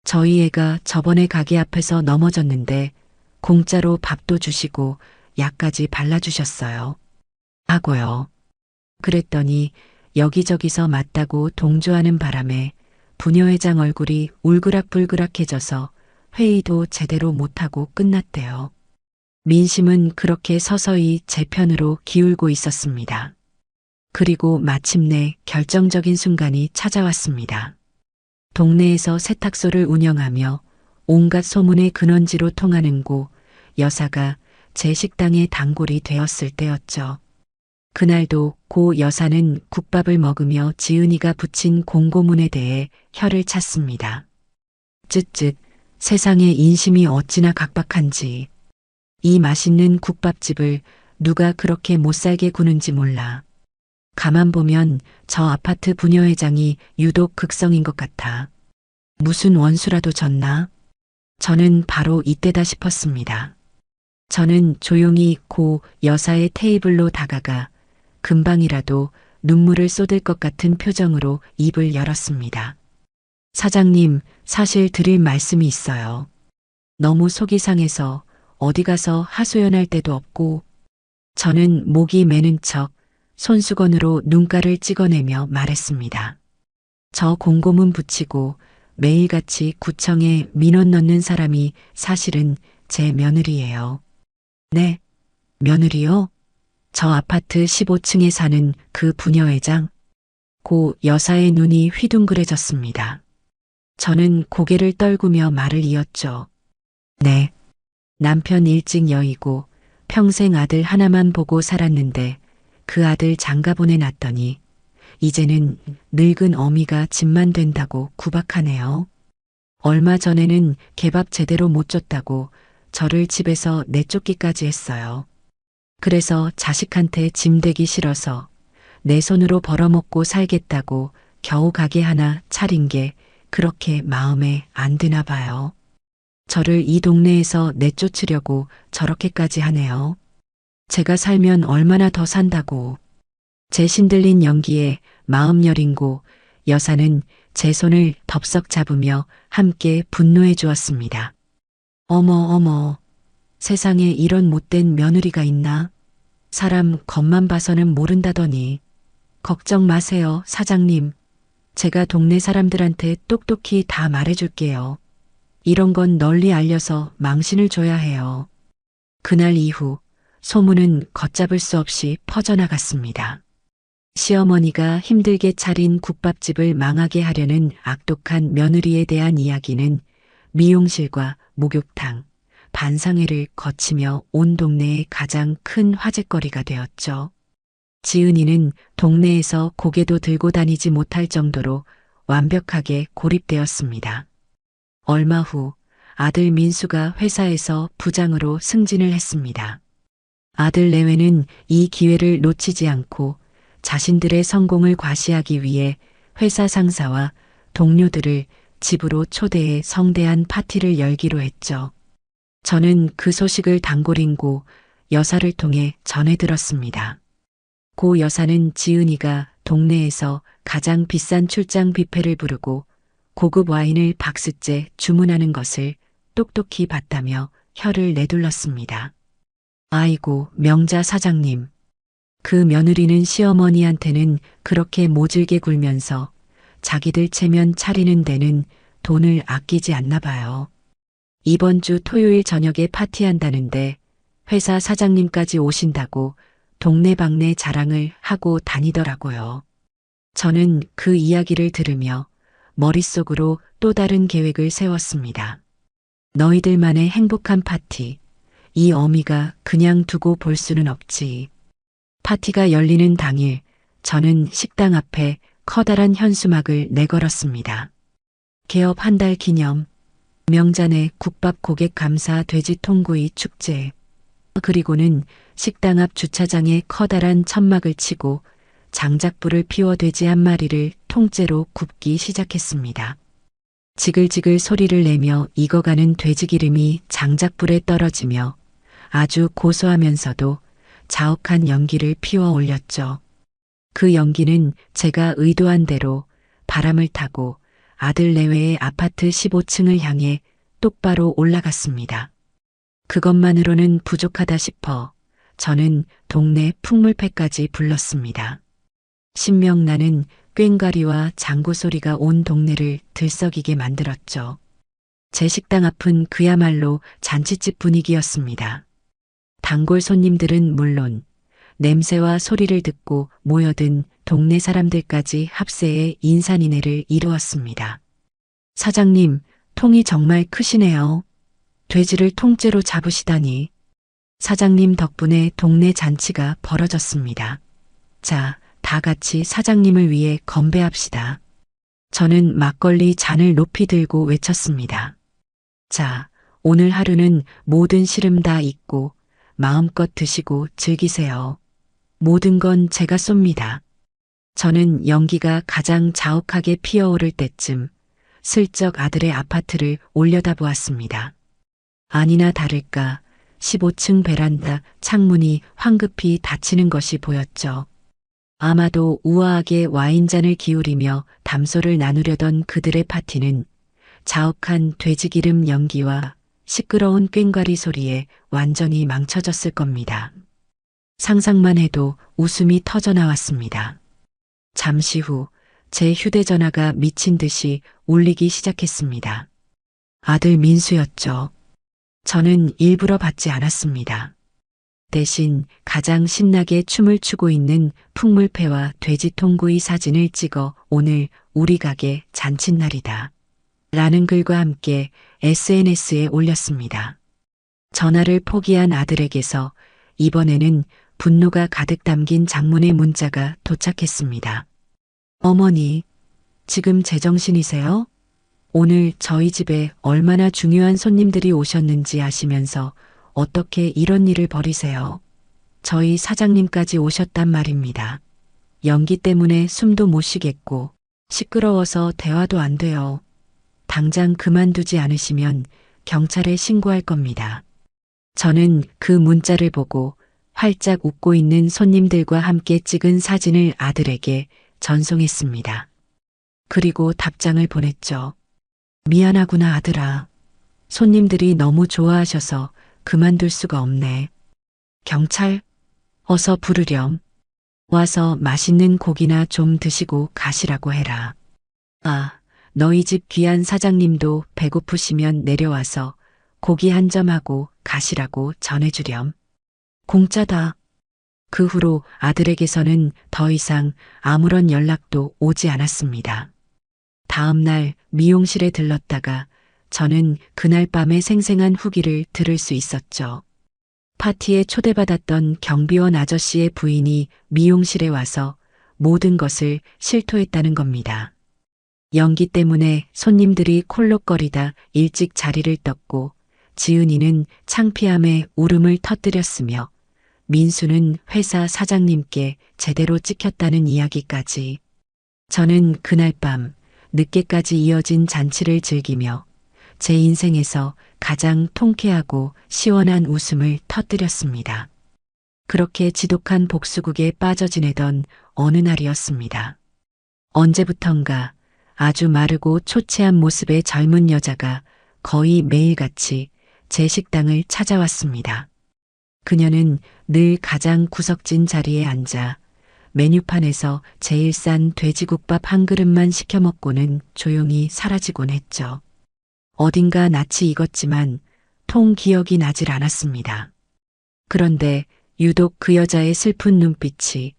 저희 애가 저번에 가게 앞에서 넘어졌는데 공짜로 밥도 주시고 약까지 발라주셨어요. 하고요. 그랬더니 여기저기서 맞다고 동조하는 바람에 부녀회장 얼굴이 울그락불그락해져서 회의도 제대로 못하고 끝났대요. 민심은 그렇게 서서히 제 편으로 기울고 있었습니다. 그리고 마침내 결정적인 순간이 찾아왔습니다. 동네에서 세탁소를 운영하며 온갖 소문의 근원지로 통하는 고 여사가 제 식당의 단골이 되었을 때였죠. 그날도 고 여사는 국밥을 먹으며 지은이가 붙인 공고문에 대해 혀를 찼습니다. 쯧쯧, 세상에 인심이 어찌나 각박한지. 이 맛있는 국밥집을 누가 그렇게 못살게 구는지 몰라. 가만 보면 저 아파트 부녀회장이 유독 극성인 것 같아. 무슨 원수라도 졌나? 저는 바로 이때다 싶었습니다. 저는 조용히 고 여사의 테이블로 다가가 금방이라도 눈물을 쏟을 것 같은 표정으로 입을 열었습니다. 사장님, 사실 드릴 말씀이 있어요. 너무 속이 상해서 어디 가서 하소연할 데도 없고 저는 목이 메는 척 손수건으로 눈가를 찍어내며 말했습니다. 저 공고문 붙이고 매일같이 구청에 민원 넣는 사람이 사실은 제 며느리예요. 네, 며느리요? 저 아파트 15층에 사는 그 부녀회장? 고 여사의 눈이 휘둥그레졌습니다. 저는 고개를 떨구며 말을 이었죠. 네. 남편 일찍 여의고 평생 아들 하나만 보고 살았는데 그 아들 장가 보내놨더니 이제는 늙은 어미가 집만 된다고 구박하네요. 얼마 전에는 개밥 제대로 못 줬다고 저를 집에서 내쫓기까지 했어요. 그래서 자식한테 짐 되기 싫어서 내 손으로 벌어먹고 살겠다고 겨우 가게 하나 차린 게 그렇게 마음에 안 드나 봐요. 저를 이 동네에서 내쫓으려고 저렇게까지 하네요. 제가 살면 얼마나 더 산다고. 제 신들린 연기에 마음 여린고 여사는 제 손을 덥석 잡으며 함께 분노해 주었습니다. 어머, 세상에 이런 못된 며느리가 있나? 사람 겉만 봐서는 모른다더니. 걱정 마세요, 사장님. 제가 동네 사람들한테 똑똑히 다 말해줄게요. 이런 건 널리 알려서 망신을 줘야 해요. 그날 이후 소문은 걷잡을 수 없이 퍼져나갔습니다. 시어머니가 힘들게 차린 국밥집을 망하게 하려는 악독한 며느리에 대한 이야기는 미용실과 목욕탕, 반상회를 거치며 온 동네의 가장 큰 화제거리가 되었죠. 지은이는 동네에서 고개도 들고 다니지 못할 정도로 완벽하게 고립되었습니다. 얼마 후 아들 민수가 회사에서 부장으로 승진을 했습니다. 아들 내외는 이 기회를 놓치지 않고 자신들의 성공을 과시하기 위해 회사 상사와 동료들을 집으로 초대해 성대한 파티를 열기로 했죠. 저는 그 소식을 단골인고 여사를 통해 전해 들었습니다. 고 여사는 지은이가 동네에서 가장 비싼 출장 뷔페를 부르고 고급 와인을 박스째 주문하는 것을 똑똑히 봤다며 혀를 내둘렀습니다. 아이고, 명자 사장님. 그 며느리는 시어머니한테는 그렇게 모질게 굴면서 자기들 체면 차리는 데는 돈을 아끼지 않나 봐요. 이번 주 토요일 저녁에 파티한다는데 회사 사장님까지 오신다고 동네방네 자랑을 하고 다니더라고요. 저는 그 이야기를 들으며 머릿속으로 또 다른 계획을 세웠습니다. 너희들만의 행복한 파티, 이 어미가 그냥 두고 볼 수는 없지. 파티가 열리는 당일 저는 식당 앞에 커다란 현수막을 내걸었습니다. 개업 한 달 기념, 명잔의 국밥 고객 감사 돼지 통구이 축제. 그리고는 식당 앞 주차장에 커다란 천막을 치고 장작불을 피워 돼지 한 마리를 통째로 굽기 시작했습니다. 지글지글 소리를 내며 익어가는 돼지 기름이 장작불에 떨어지며 아주 고소하면서도 자욱한 연기를 피워 올렸죠. 그 연기는 제가 의도한 대로 바람을 타고 아들 내외의 아파트 15층을 향해 똑바로 올라갔습니다. 그것만으로는 부족하다 싶어 저는 동네 풍물패까지 불렀습니다. 신명나는 꽹과리와 장구 소리가 온 동네를 들썩이게 만들었죠. 제 식당 앞은 그야말로 잔치집 분위기였습니다. 단골 손님들은 물론 냄새와 소리를 듣고 모여든 동네 사람들까지 합세해 인산인해를 이루었습니다. 사장님, 통이 정말 크시네요. 돼지를 통째로 잡으시다니. 사장님 덕분에 동네 잔치가 벌어졌습니다. 자, 다 같이 사장님을 위해 건배합시다. 저는 막걸리 잔을 높이 들고 외쳤습니다. 자, 오늘 하루는 모든 시름 다 잊고 마음껏 드시고 즐기세요. 모든 건 제가 쏩니다. 저는 연기가 가장 자욱하게 피어오를 때쯤 슬쩍 아들의 아파트를 올려다보았습니다. 아니나 다를까 15층 베란다 창문이 황급히 닫히는 것이 보였죠. 아마도 우아하게 와인잔을 기울이며 담소를 나누려던 그들의 파티는 자욱한 돼지기름 연기와 시끄러운 꽹과리 소리에 완전히 망쳐졌을 겁니다. 상상만 해도 웃음이 터져 나왔습니다. 잠시 후 제 휴대전화가 미친 듯이 울리기 시작했습니다. 아들 민수였죠. 저는 일부러 받지 않았습니다. 대신 가장 신나게 춤을 추고 있는 풍물패와 돼지통구이 사진을 찍어 오늘 우리 가게 잔칫날이다. 라는 글과 함께 SNS에 올렸습니다. 전화를 포기한 아들에게서 이번에는 분노가 가득 담긴 장문의 문자가 도착했습니다. 어머니, 지금 제정신이세요? 오늘 저희 집에 얼마나 중요한 손님들이 오셨는지 아시면서 어떻게 이런 일을 벌이세요? 저희 사장님까지 오셨단 말입니다. 연기 때문에 숨도 못 쉬겠고 시끄러워서 대화도 안 돼요. 당장 그만두지 않으시면 경찰에 신고할 겁니다. 저는 그 문자를 보고 활짝 웃고 있는 손님들과 함께 찍은 사진을 아들에게 전송했습니다. 그리고 답장을 보냈죠. 미안하구나 아들아. 손님들이 너무 좋아하셔서 그만둘 수가 없네. 경찰? 어서 부르렴. 와서 맛있는 고기나 좀 드시고 가시라고 해라. 아, 너희 집 귀한 사장님도 배고프시면 내려와서 고기 한 점 하고 가시라고 전해주렴. 공짜다. 그 후로 아들에게서는 더 이상 아무런 연락도 오지 않았습니다. 다음 날 미용실에 들렀다가 저는 그날 밤의 생생한 후기를 들을 수 있었죠. 파티에 초대받았던 경비원 아저씨의 부인이 미용실에 와서 모든 것을 실토했다는 겁니다. 연기 때문에 손님들이 콜록거리다 일찍 자리를 떴고 지은이는 창피함에 울음을 터뜨렸으며 민수는 회사 사장님께 제대로 찍혔다는 이야기까지. 저는 그날 밤 늦게까지 이어진 잔치를 즐기며 제 인생에서 가장 통쾌하고 시원한 웃음을 터뜨렸습니다. 그렇게 지독한 복수국에 빠져 지내던 어느 날이었습니다. 언제부턴가 아주 마르고 초췌한 모습의 젊은 여자가 거의 매일같이 제 식당을 찾아왔습니다. 그녀는 늘 가장 구석진 자리에 앉아 메뉴판에서 제일 싼 돼지국밥 한 그릇만 시켜 먹고는 조용히 사라지곤 했죠. 어딘가 낯이 익었지만 통 기억이 나질 않았습니다. 그런데 유독 그 여자의 슬픈 눈빛이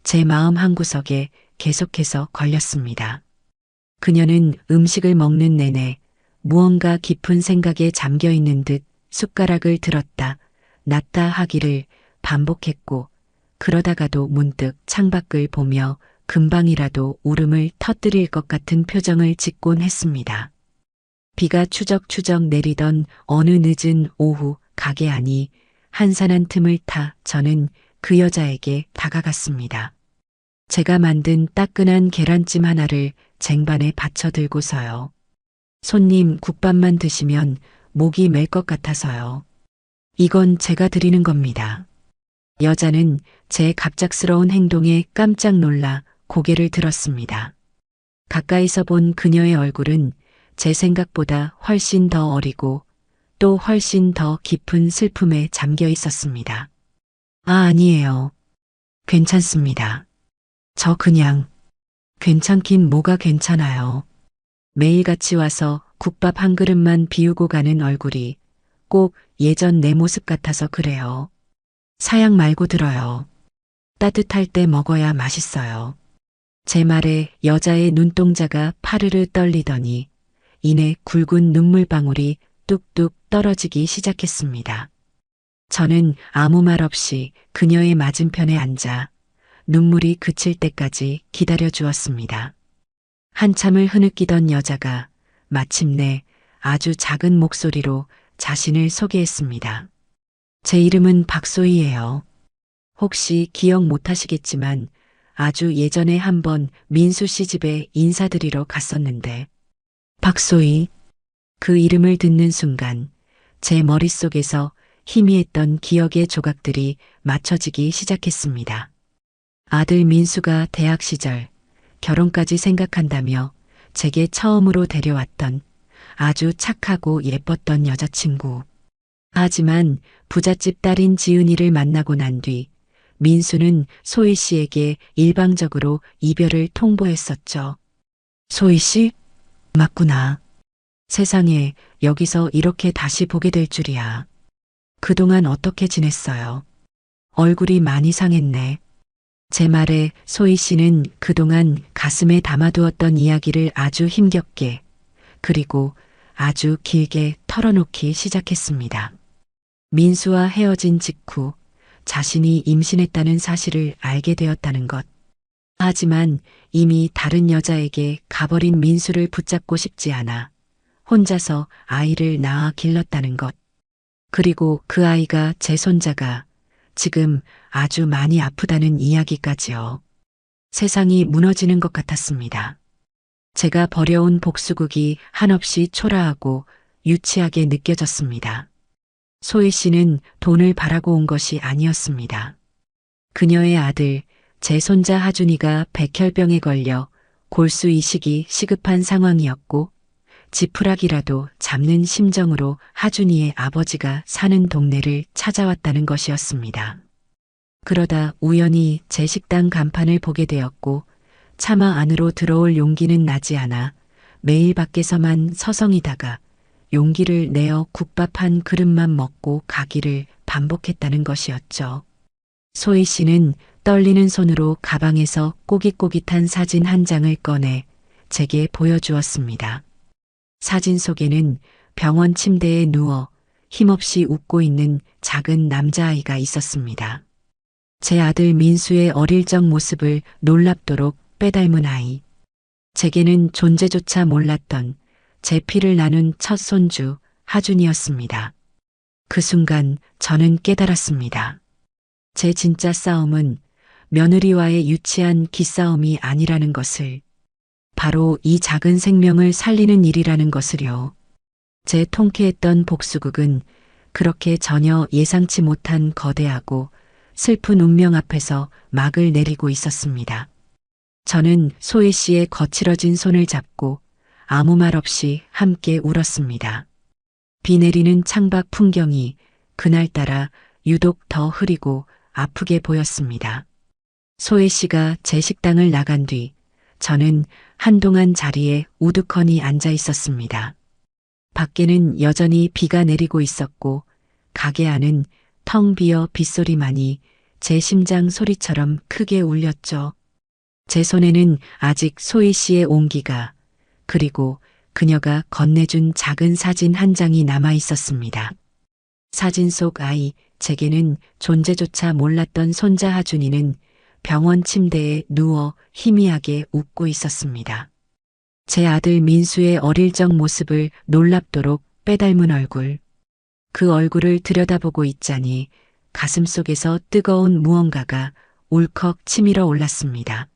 제 마음 한구석에 계속해서 걸렸습니다. 그녀는 음식을 먹는 내내 무언가 깊은 생각에 잠겨 있는 듯 숟가락을 들었다 놨다 하기를 반복했고 그러다가도 문득 창밖을 보며 금방이라도 울음을 터뜨릴 것 같은 표정을 짓곤 했습니다. 비가 추적추적 내리던 어느 늦은 오후 가게 안이 한산한 틈을 타 저는 그 여자에게 다가갔습니다. 제가 만든 따끈한 계란찜 하나를 쟁반에 받쳐 들고서요. 손님 국밥만 드시면 목이 맬 것 같아서요. 이건 제가 드리는 겁니다. 여자는 제 갑작스러운 행동에 깜짝 놀라 고개를 들었습니다. 가까이서 본 그녀의 얼굴은 제 생각보다 훨씬 더 어리고 또 훨씬 더 깊은 슬픔에 잠겨 있었습니다. 아, 아니에요. 괜찮습니다. 저 그냥 괜찮긴 뭐가 괜찮아요. 매일같이 와서 국밥 한 그릇만 비우고 가는 얼굴이 꼭 예전 내 모습 같아서 그래요. 사양 말고 들어요. 따뜻할 때 먹어야 맛있어요. 제 말에 여자의 눈동자가 파르르 떨리더니 이내 굵은 눈물방울이 뚝뚝 떨어지기 시작했습니다. 저는 아무 말 없이 그녀의 맞은편에 앉아 눈물이 그칠 때까지 기다려 주었습니다. 한참을 흐느끼던 여자가 마침내 아주 작은 목소리로 자신을 소개했습니다. 제 이름은 박소희예요. 혹시 기억 못하시겠지만 아주 예전에 한번 민수 씨 집에 인사드리러 갔었는데. 박소희. 그 이름을 듣는 순간 제 머릿속에서 희미했던 기억의 조각들이 맞춰지기 시작했습니다. 아들 민수가 대학 시절 결혼까지 생각한다며 제게 처음으로 데려왔던 아주 착하고 예뻤던 여자친구. 하지만 부잣집 딸인 지은이를 만나고 난 뒤 민수는 소희 씨에게 일방적으로 이별을 통보했었죠. 소희 씨? 맞구나. 세상에 여기서 이렇게 다시 보게 될 줄이야. 그동안 어떻게 지냈어요? 얼굴이 많이 상했네. 제 말에 소희 씨는 그동안 가슴에 담아두었던 이야기를 아주 힘겹게 그리고 아주 길게 털어놓기 시작했습니다. 민수와 헤어진 직후 자신이 임신했다는 사실을 알게 되었다는 것. 하지만 이미 다른 여자에게 가버린 민수를 붙잡고 싶지 않아 혼자서 아이를 낳아 길렀다는 것. 그리고 그 아이가 제 손자가 지금 아주 많이 아프다는 이야기까지요. 세상이 무너지는 것 같았습니다. 제가 버려온 복수극이 한없이 초라하고 유치하게 느껴졌습니다. 소희 씨는 돈을 바라고 온 것이 아니었습니다. 그녀의 아들, 제 손자 하준이가 백혈병에 걸려 골수 이식이 시급한 상황이었고 지푸라기라도 잡는 심정으로 하준이의 아버지가 사는 동네를 찾아왔다는 것이었습니다. 그러다 우연히 제 식당 간판을 보게 되었고 차마 안으로 들어올 용기는 나지 않아 매일 밖에서만 서성이다가 용기를 내어 국밥 한 그릇만 먹고 가기를 반복했다는 것이었죠. 소희 씨는 떨리는 손으로 가방에서 꼬깃꼬깃한 사진 한 장을 꺼내 제게 보여주었습니다. 사진 속에는 병원 침대에 누워 힘없이 웃고 있는 작은 남자아이가 있었습니다. 제 아들 민수의 어릴 적 모습을 놀랍도록 빼닮은 아이. 제게는 존재조차 몰랐던 제 피를 나눈 첫 손주 하준이었습니다. 그 순간 저는 깨달았습니다. 제 진짜 싸움은 며느리와의 유치한 기싸움이 아니라는 것을, 바로 이 작은 생명을 살리는 일이라는 것을요. 제 통쾌했던 복수극은 그렇게 전혀 예상치 못한 거대하고 슬픈 운명 앞에서 막을 내리고 있었습니다. 저는 소희 씨의 거칠어진 손을 잡고 아무 말 없이 함께 울었습니다. 비 내리는 창밖 풍경이 그날따라 유독 더 흐리고 아프게 보였습니다. 소희 씨가 제 식당을 나간 뒤 저는 한동안 자리에 우두커니 앉아 있었습니다. 밖에는 여전히 비가 내리고 있었고 가게 안은 텅 비어 빗소리만이 제 심장 소리처럼 크게 울렸죠. 제 손에는 아직 소희 씨의 온기가 그리고 그녀가 건네준 작은 사진 한 장이 남아 있었습니다. 사진 속 아이, 제게는 존재조차 몰랐던 손자 하준이는 병원 침대에 누워 희미하게 웃고 있었습니다. 제 아들 민수의 어릴 적 모습을 놀랍도록 빼닮은 얼굴. 그 얼굴을 들여다보고 있자니 가슴속에서 뜨거운 무언가가 울컥 치밀어 올랐습니다.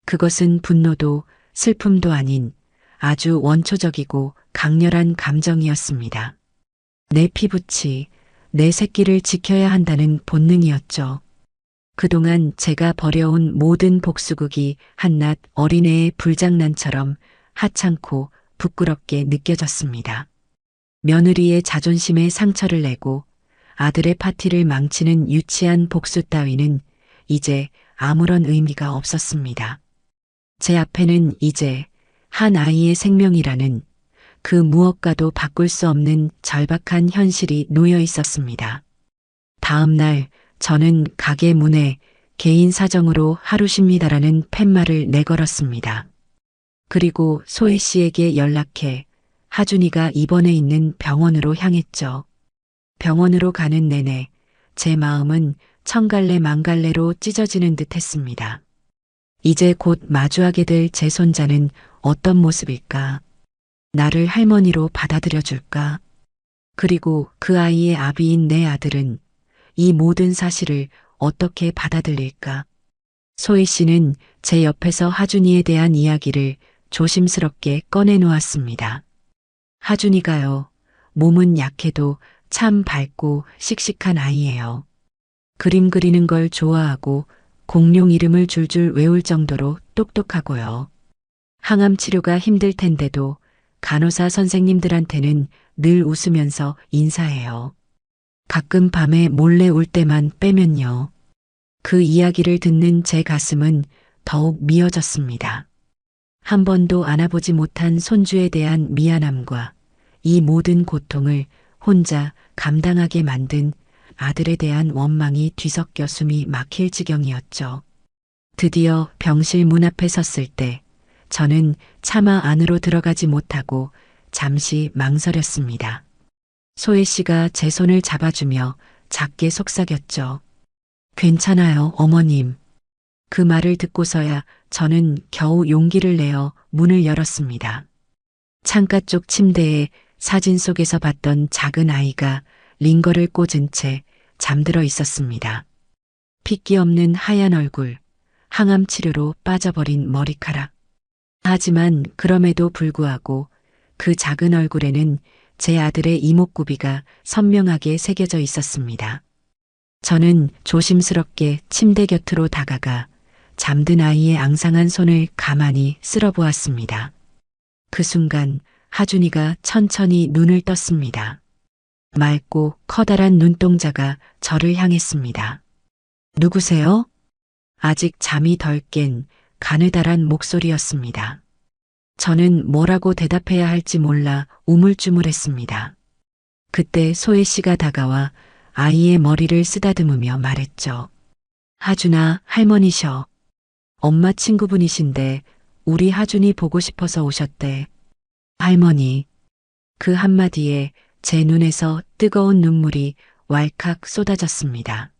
그것은 분노도 슬픔도 아닌 아주 원초적이고 강렬한 감정이었습니다. 내 피부치, 내 새끼를 지켜야 한다는 본능이었죠. 그동안 제가 벌여온 모든 복수극이 한낱 어린애의 불장난처럼 하찮고 부끄럽게 느껴졌습니다. 며느리의 자존심에 상처를 내고 아들의 파티를 망치는 유치한 복수 따위는 이제 아무런 의미가 없었습니다. 제 앞에는 이제 한 아이의 생명이라는 그 무엇과도 바꿀 수 없는 절박한 현실이 놓여 있었습니다. 다음 날 저는 가게 문에 개인 사정으로 하루 쉽니다라는 팻말을 내걸었습니다. 그리고 소희 씨에게 연락해 하준이가 입원해 있는 병원으로 향했죠. 병원으로 가는 내내 제 마음은 천갈래 만갈래로 찢어지는 듯 했습니다. 이제 곧 마주하게 될 제 손자는 어떤 모습일까? 나를 할머니로 받아들여 줄까? 그리고 그 아이의 아비인 내 아들은 이 모든 사실을 어떻게 받아들일까? 소희 씨는 제 옆에서 하준이에 대한 이야기를 조심스럽게 꺼내놓았습니다. 하준이가요, 몸은 약해도 참 밝고 씩씩한 아이예요. 그림 그리는 걸 좋아하고 공룡 이름을 줄줄 외울 정도로 똑똑하고요. 항암 치료가 힘들 텐데도 간호사 선생님들한테는 늘 웃으면서 인사해요. 가끔 밤에 몰래 올 때만 빼면요. 그 이야기를 듣는 제 가슴은 더욱 미어졌습니다. 한 번도 안아보지 못한 손주에 대한 미안함과 이 모든 고통을 혼자 감당하게 만든 아들에 대한 원망이 뒤섞여 숨이 막힐 지경이었죠. 드디어 병실 문 앞에 섰을 때 저는 차마 안으로 들어가지 못하고 잠시 망설였습니다. 소혜 씨가 제 손을 잡아주며 작게 속삭였죠. 괜찮아요, 어머님. 그 말을 듣고서야 저는 겨우 용기를 내어 문을 열었습니다. 창가 쪽 침대에 사진 속에서 봤던 작은 아이가 링거를 꽂은 채 잠들어 있었습니다. 핏기 없는 하얀 얼굴, 항암 치료로 빠져버린 머리카락. 하지만 그럼에도 불구하고 그 작은 얼굴에는 제 아들의 이목구비가 선명하게 새겨져 있었습니다. 저는 조심스럽게 침대 곁으로 다가가 잠든 아이의 앙상한 손을 가만히 쓸어보았습니다. 그 순간 하준이가 천천히 눈을 떴습니다. 맑고 커다란 눈동자가 저를 향했습니다. 누구세요? 아직 잠이 덜 깬 가느다란 목소리였습니다. 저는 뭐라고 대답해야 할지 몰라 우물쭈물했습니다. 그때 소혜 씨가 다가와 아이의 머리를 쓰다듬으며 말했죠. 하준아, 할머니셔. 엄마 친구분이신데 우리 하준이 보고 싶어서 오셨대. 할머니. 그 한마디에 제 눈에서 뜨거운 눈물이 왈칵 쏟아졌습니다.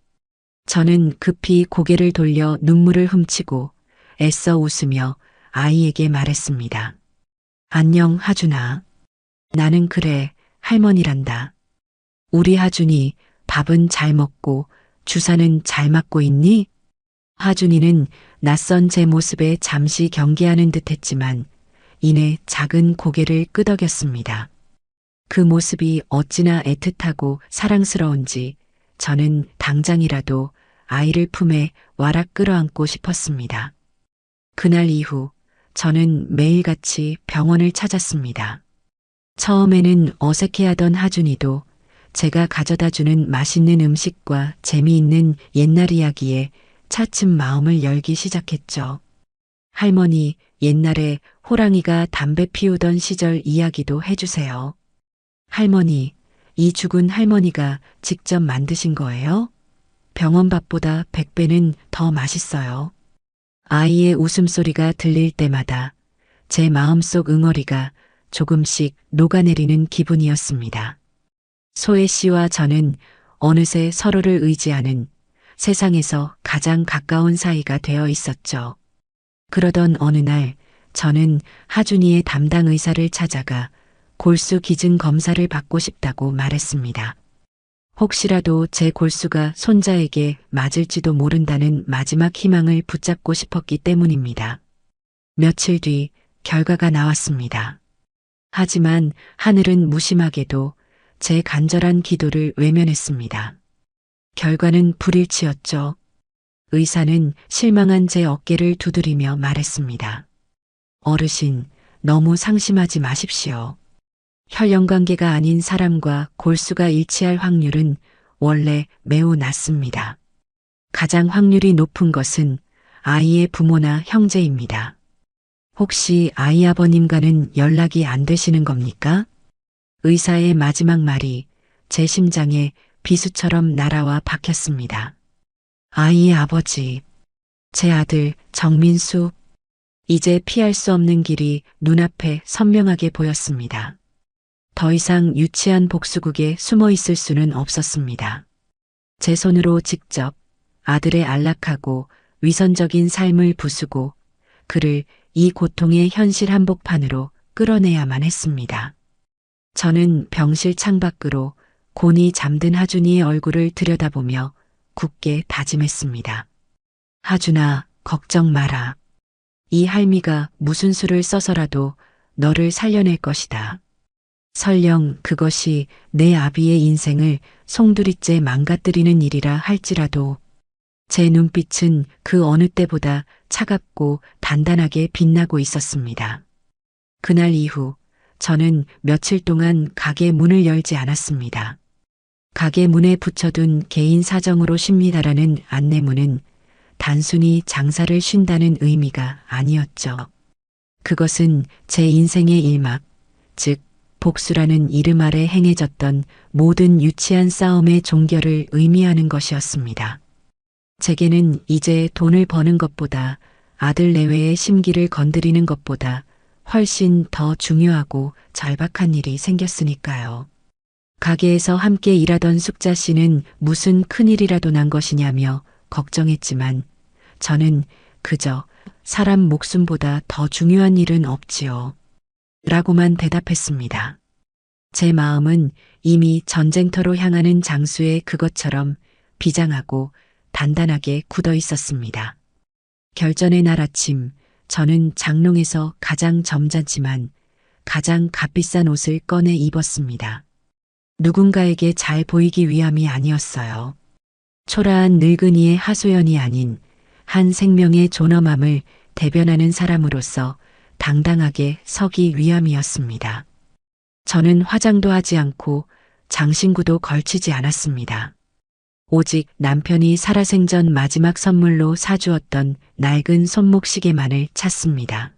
저는 급히 고개를 돌려 눈물을 훔치고 애써 웃으며 아이에게 말했습니다. 안녕, 하준아. 나는 그래, 할머니란다. 우리 하준이 밥은 잘 먹고 주사는 잘 맞고 있니? 하준이는 낯선 제 모습에 잠시 경계하는 듯 했지만 이내 작은 고개를 끄덕였습니다. 그 모습이 어찌나 애틋하고 사랑스러운지 저는 당장이라도 아이를 품에 와락 끌어안고 싶었습니다. 그날 이후 저는 매일같이 병원을 찾았습니다. 처음에는 어색해하던 하준이도 제가 가져다주는 맛있는 음식과 재미있는 옛날 이야기에 차츰 마음을 열기 시작했죠. 할머니, 옛날에 호랑이가 담배 피우던 시절 이야기도 해주세요. 할머니, 이 죽은 할머니가 직접 만드신 거예요? 병원 밥보다 100배는 더 맛있어요. 아이의 웃음소리가 들릴 때마다 제 마음속 응어리가 조금씩 녹아내리는 기분이었습니다. 소혜 씨와 저는 어느새 서로를 의지하는 세상에서 가장 가까운 사이가 되어 있었죠. 그러던 어느 날 저는 하준이의 담당 의사를 찾아가 골수 기증 검사를 받고 싶다고 말했습니다. 혹시라도 제 골수가 손자에게 맞을지도 모른다는 마지막 희망을 붙잡고 싶었기 때문입니다. 며칠 뒤 결과가 나왔습니다. 하지만 하늘은 무심하게도 제 간절한 기도를 외면했습니다. 결과는 불일치였죠. 의사는 실망한 제 어깨를 두드리며 말했습니다. 어르신, 너무 상심하지 마십시오. 혈연관계가 아닌 사람과 골수가 일치할 확률은 원래 매우 낮습니다. 가장 확률이 높은 것은 아이의 부모나 형제입니다. 혹시 아이 아버님과는 연락이 안 되시는 겁니까? 의사의 마지막 말이 제 심장에 비수처럼 날아와 박혔습니다. 아이의 아버지, 제 아들 정민수. 이제 피할 수 없는 길이 눈앞에 선명하게 보였습니다. 더 이상 유치한 복수국에 숨어 있을 수는 없었습니다. 제 손으로 직접 아들의 안락하고 위선적인 삶을 부수고 그를 이 고통의 현실 한복판으로 끌어내야만 했습니다. 저는 병실 창밖으로 곤히 잠든 하준이의 얼굴을 들여다보며 굳게 다짐했습니다. 하준아, 걱정 마라. 이 할미가 무슨 수를 써서라도 너를 살려낼 것이다. 설령 그것이 내 아비의 인생을 송두리째 망가뜨리는 일이라 할지라도. 제 눈빛은 그 어느 때보다 차갑고 단단하게 빛나고 있었습니다. 그날 이후 저는 며칠 동안 가게 문을 열지 않았습니다. 가게 문에 붙여둔 개인 사정으로 쉽니다라는 안내문은 단순히 장사를 쉰다는 의미가 아니었죠. 그것은 제 인생의 일막, 즉 복수라는 이름 아래 행해졌던 모든 유치한 싸움의 종결을 의미하는 것이었습니다. 제게는 이제 돈을 버는 것보다 아들 내외의 심기를 건드리는 것보다 훨씬 더 중요하고 절박한 일이 생겼으니까요. 가게에서 함께 일하던 숙자 씨는 무슨 큰일이라도 난 것이냐며 걱정했지만 저는 그저 사람 목숨보다 더 중요한 일은 없지요. 라고만 대답했습니다. 제 마음은 이미 전쟁터로 향하는 장수의 그것처럼 비장하고 단단하게 굳어 있었습니다. 결전의 날 아침, 저는 장롱에서 가장 점잖지만 가장 값비싼 옷을 꺼내 입었습니다. 누군가에게 잘 보이기 위함이 아니었어요. 초라한 늙은이의 하소연이 아닌 한 생명의 존엄함을 대변하는 사람으로서 당당하게 서기 위함이었습니다. 저는 화장도 하지 않고 장신구도 걸치지 않았습니다. 오직 남편이 살아생전 마지막 선물로 사주었던 낡은 손목시계만을 찾습니다.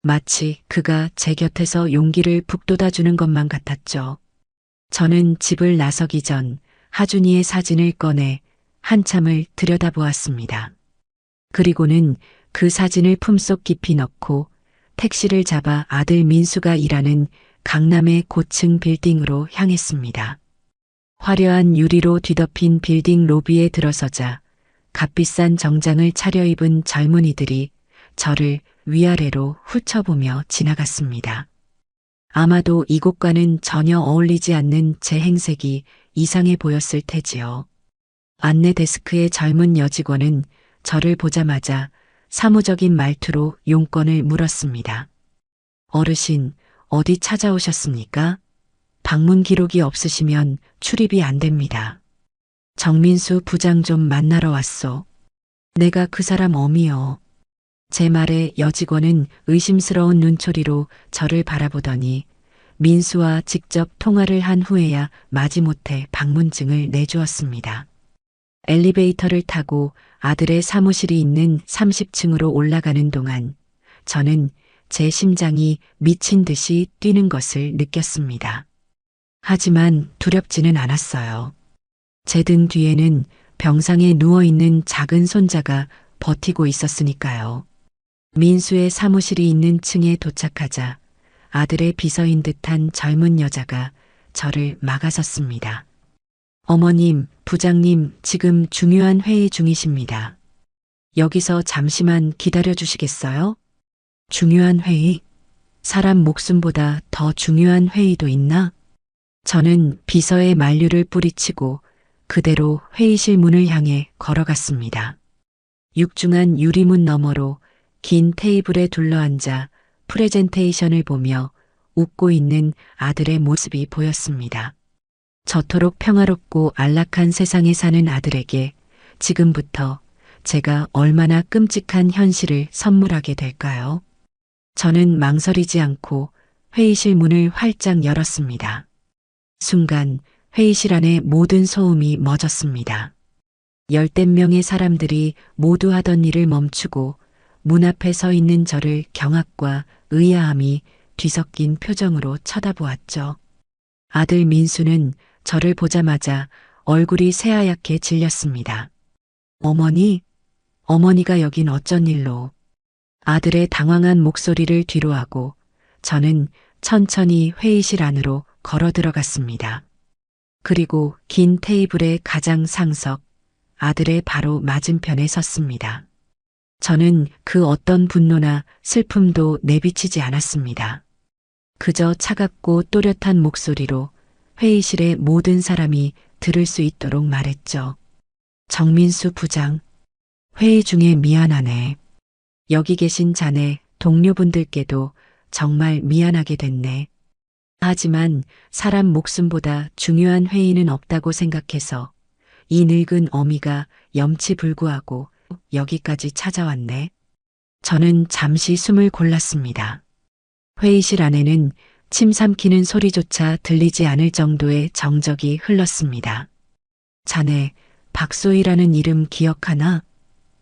마치 그가 제 곁에서 용기를 북돋아주는 것만 같았죠. 저는 집을 나서기 전 하준이의 사진을 꺼내 한참을 들여다보았습니다. 그리고는 그 사진을 품속 깊이 넣고 택시를 잡아 아들 민수가 일하는 강남의 고층 빌딩으로 향했습니다. 화려한 유리로 뒤덮인 빌딩 로비에 들어서자 값비싼 정장을 차려입은 젊은이들이 저를 위아래로 훑어보며 지나갔습니다. 아마도 이곳과는 전혀 어울리지 않는 제 행색이 이상해 보였을 테지요. 안내 데스크의 젊은 여직원은 저를 보자마자 사무적인 말투로 용건을 물었습니다. 어르신, 어디 찾아오셨습니까? 방문 기록이 없으시면 출입이 안 됩니다. 정민수 부장 좀 만나러 왔소. 내가 그 사람 어미요. 제 말에 여직원은 의심스러운 눈초리로 저를 바라보더니 민수와 직접 통화를 한 후에야 마지못해 방문증을 내주었습니다. 엘리베이터를 타고 아들의 사무실이 있는 30층으로 올라가는 동안 저는 제 심장이 미친 듯이 뛰는 것을 느꼈습니다. 하지만 두렵지는 않았어요. 제 등 뒤에는 병상에 누워있는 작은 손자가 버티고 있었으니까요. 민수의 사무실이 있는 층에 도착하자 아들의 비서인 듯한 젊은 여자가 저를 막아섰습니다. 어머님, 부장님, 지금 중요한 회의 중이십니다. 여기서 잠시만 기다려 주시겠어요? 중요한 회의? 사람 목숨보다 더 중요한 회의도 있나? 저는 비서의 만류를 뿌리치고 그대로 회의실 문을 향해 걸어갔습니다. 육중한 유리문 너머로 긴 테이블에 둘러앉아 프레젠테이션을 보며 웃고 있는 아들의 모습이 보였습니다. 저토록 평화롭고 안락한 세상에 사는 아들에게 지금부터 제가 얼마나 끔찍한 현실을 선물하게 될까요? 저는 망설이지 않고 회의실 문을 활짝 열었습니다. 순간 회의실 안의 모든 소음이 멎었습니다. 열댓 명의 사람들이 모두 하던 일을 멈추고 문 앞에 서 있는 저를 경악과 의아함이 뒤섞인 표정으로 쳐다보았죠. 아들 민수는 저를 보자마자 얼굴이 새하얗게 질렸습니다. 어머니? 어머니가 여긴 어쩐 일로? 아들의 당황한 목소리를 뒤로하고 저는 천천히 회의실 안으로 걸어 들어갔습니다. 그리고 긴 테이블의 가장 상석, 아들의 바로 맞은편에 섰습니다. 저는 그 어떤 분노나 슬픔도 내비치지 않았습니다. 그저 차갑고 또렷한 목소리로 회의실의 모든 사람이 들을 수 있도록 말했죠. 정민수 부장, 회의 중에 미안하네. 여기 계신 자네 동료분들께도 정말 미안하게 됐네. 하지만 사람 목숨보다 중요한 회의는 없다고 생각해서 이 늙은 어미가 염치불구하고 여기까지 찾아왔네. 저는 잠시 숨을 골랐습니다. 회의실 안에는 침 삼키는 소리조차 들리지 않을 정도의 정적이 흘렀습니다. 자네, 박소희라는 이름 기억하나?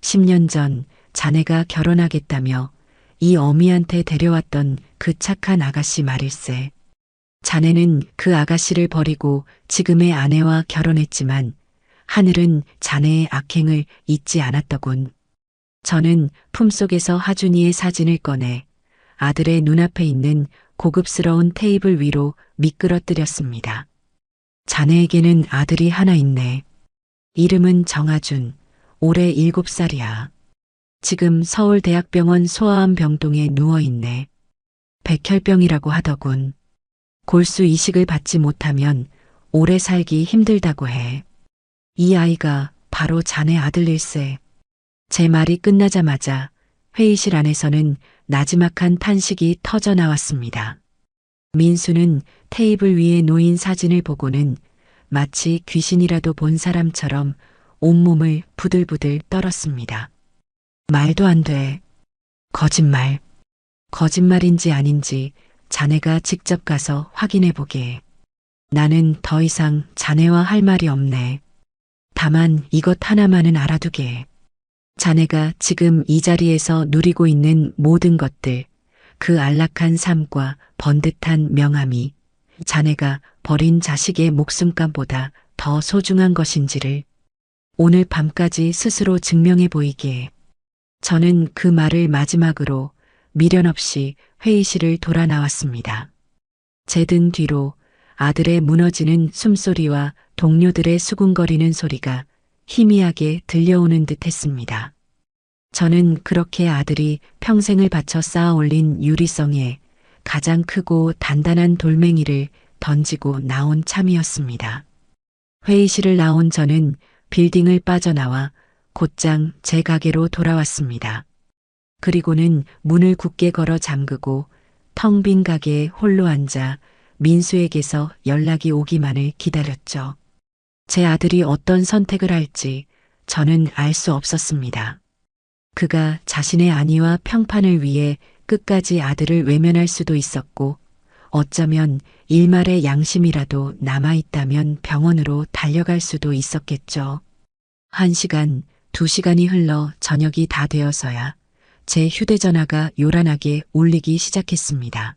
10년 전 자네가 결혼하겠다며 이 어미한테 데려왔던 그 착한 아가씨 말일세. 자네는 그 아가씨를 버리고 지금의 아내와 결혼했지만 하늘은 자네의 악행을 잊지 않았더군. 저는 품속에서 하준이의 사진을 꺼내 아들의 눈앞에 있는 고급스러운 테이블 위로 미끄러뜨렸습니다. 자네에게는 아들이 하나 있네. 이름은 정하준. 올해 7살이야. 지금 서울대학병원 소아암 병동에 누워있네. 백혈병이라고 하더군. 골수 이식을 받지 못하면 오래 살기 힘들다고 해. 이 아이가 바로 자네 아들일세. 제 말이 끝나자마자 회의실 안에서는 나지막한 탄식이 터져 나왔습니다. 민수는 테이블 위에 놓인 사진을 보고는 마치 귀신이라도 본 사람처럼 온몸을 부들부들 떨었습니다. 말도 안 돼. 거짓말. 거짓말인지 아닌지 자네가 직접 가서 확인해 보게. 나는 더 이상 자네와 할 말이 없네. 다만 이것 하나만은 알아두게. 자네가 지금 이 자리에서 누리고 있는 모든 것들, 그 안락한 삶과 번듯한 명함이 자네가 버린 자식의 목숨값보다 더 소중한 것인지를 오늘 밤까지 스스로 증명해 보이게. 저는 그 말을 마지막으로 미련 없이 회의실을 돌아 나왔습니다. 제 등 뒤로 아들의 무너지는 숨소리와 동료들의 수군거리는 소리가 희미하게 들려오는 듯 했습니다. 저는 그렇게 아들이 평생을 바쳐 쌓아 올린 유리성에 가장 크고 단단한 돌멩이를 던지고 나온 참이었습니다. 회의실을 나온 저는 빌딩을 빠져나와 곧장 제 가게로 돌아왔습니다. 그리고는 문을 굳게 걸어 잠그고 텅 빈 가게에 홀로 앉아 민수에게서 연락이 오기만을 기다렸죠. 제 아들이 어떤 선택을 할지 저는 알 수 없었습니다. 그가 자신의 안위와 평판을 위해 끝까지 아들을 외면할 수도 있었고 어쩌면 일말의 양심이라도 남아있다면 병원으로 달려갈 수도 있었겠죠. 1시간, 2시간이 흘러 저녁이 다 되어서야 제 휴대전화가 요란하게 울리기 시작했습니다.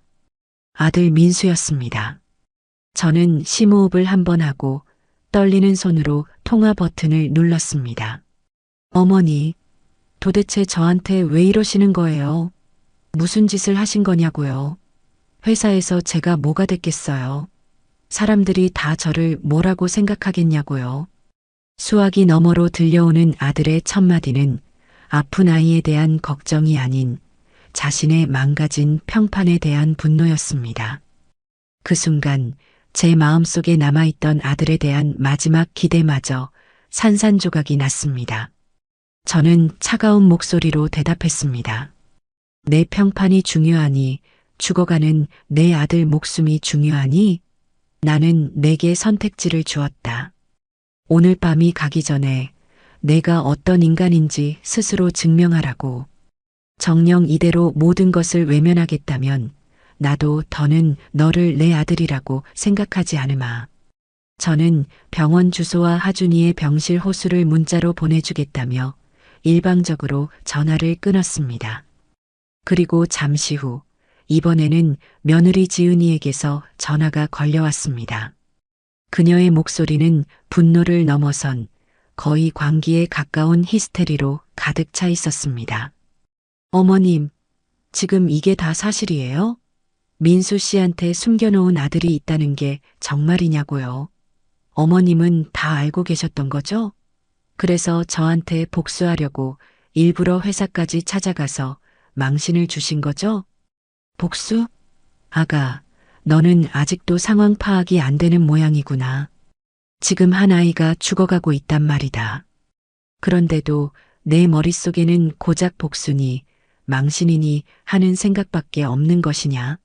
아들 민수였습니다. 저는 심호흡을 한번 하고 떨리는 손으로 통화 버튼을 눌렀습니다. 어머니, 도대체 저한테 왜 이러시는 거예요? 무슨 짓을 하신 거냐고요? 회사에서 제가 뭐가 됐겠어요? 사람들이 다 저를 뭐라고 생각하겠냐고요? 수화기 너머로 들려오는 아들의 첫마디는 아픈 아이에 대한 걱정이 아닌 자신의 망가진 평판에 대한 분노였습니다. 그 순간 제 마음속에 남아있던 아들에 대한 마지막 기대마저 산산조각이 났습니다. 저는 차가운 목소리로 대답했습니다. 내 평판이 중요하니, 죽어가는 내 아들 목숨이 중요하니? 나는 내게 선택지를 주었다. 오늘 밤이 가기 전에 내가 어떤 인간인지 스스로 증명하라고. 정녕 이대로 모든 것을 외면하겠다면 나도 더는 너를 내 아들이라고 생각하지 않으마. 저는 병원 주소와 하준이의 병실 호수를 문자로 보내주겠다며 일방적으로 전화를 끊었습니다. 그리고 잠시 후 이번에는 며느리 지은이에게서 전화가 걸려왔습니다. 그녀의 목소리는 분노를 넘어선 거의 광기에 가까운 히스테리로 가득 차 있었습니다. 어머님, 지금 이게 다 사실이에요? 민수 씨한테 숨겨놓은 아들이 있다는 게 정말이냐고요? 어머님은 다 알고 계셨던 거죠? 그래서 저한테 복수하려고 일부러 회사까지 찾아가서 망신을 주신 거죠? 복수? 아가, 너는 아직도 상황 파악이 안 되는 모양이구나. 지금 한 아이가 죽어가고 있단 말이다. 그런데도 내 머릿속에는 고작 복수니 망신이니 하는 생각밖에 없는 것이냐?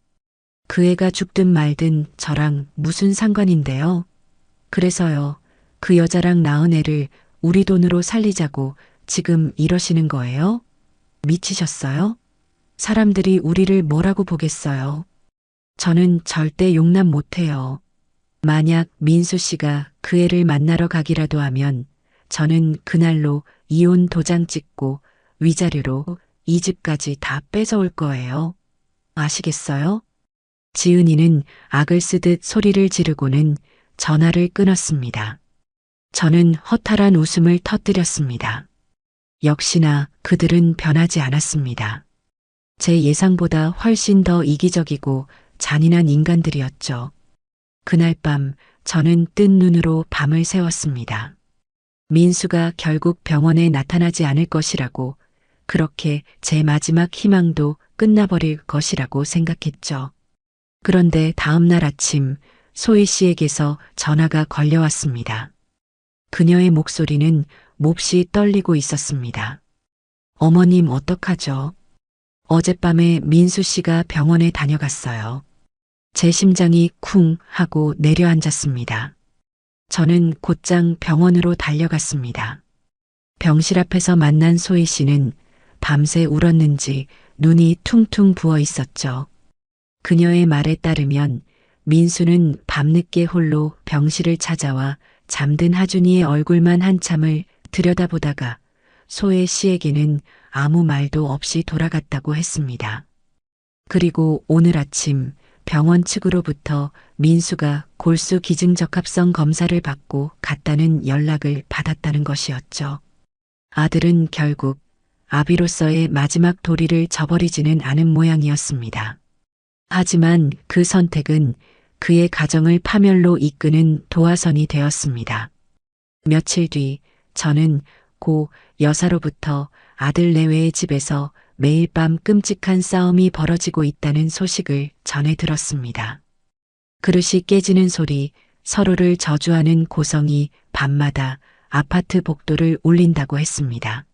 그 애가 죽든 말든 저랑 무슨 상관인데요? 그래서요, 그 여자랑 낳은 애를 우리 돈으로 살리자고 지금 이러시는 거예요? 미치셨어요? 사람들이 우리를 뭐라고 보겠어요? 저는 절대 용납 못해요. 만약 민수 씨가 그 애를 만나러 가기라도 하면 저는 그날로 이혼 도장 찍고 위자료로 이 집까지 다 뺏어올 거예요. 아시겠어요? 지은이는 악을 쓰듯 소리를 지르고는 전화를 끊었습니다. 저는 허탈한 웃음을 터뜨렸습니다. 역시나 그들은 변하지 않았습니다. 제 예상보다 훨씬 더 이기적이고 잔인한 인간들이었죠. 그날 밤 저는 뜬 눈으로 밤을 새웠습니다. 민수가 결국 병원에 나타나지 않을 것이라고, 그렇게 제 마지막 희망도 끝나버릴 것이라고 생각했죠. 그런데 다음 날 아침 소희 씨에게서 전화가 걸려왔습니다. 그녀의 목소리는 몹시 떨리고 있었습니다. 어머님 어떡하죠? 어젯밤에 민수 씨가 병원에 다녀갔어요. 제 심장이 쿵 하고 내려앉았습니다. 저는 곧장 병원으로 달려갔습니다. 병실 앞에서 만난 소희 씨는 밤새 울었는지 눈이 퉁퉁 부어 있었죠. 그녀의 말에 따르면 민수는 밤늦게 홀로 병실을 찾아와 잠든 하준이의 얼굴만 한참을 들여다보다가 소혜 씨에게는 아무 말도 없이 돌아갔다고 했습니다. 그리고 오늘 아침 병원 측으로부터 민수가 골수 기증적합성 검사를 받고 갔다는 연락을 받았다는 것이었죠. 아들은 결국 아비로서의 마지막 도리를 저버리지는 않은 모양이었습니다. 하지만 그 선택은 그의 가정을 파멸로 이끄는 도화선이 되었습니다. 며칠 뒤 저는 고 여사로부터 아들 내외의 집에서 매일 밤 끔찍한 싸움이 벌어지고 있다는 소식을 전해 들었습니다. 그릇이 깨지는 소리, 서로를 저주하는 고성이 밤마다 아파트 복도를 울린다고 했습니다.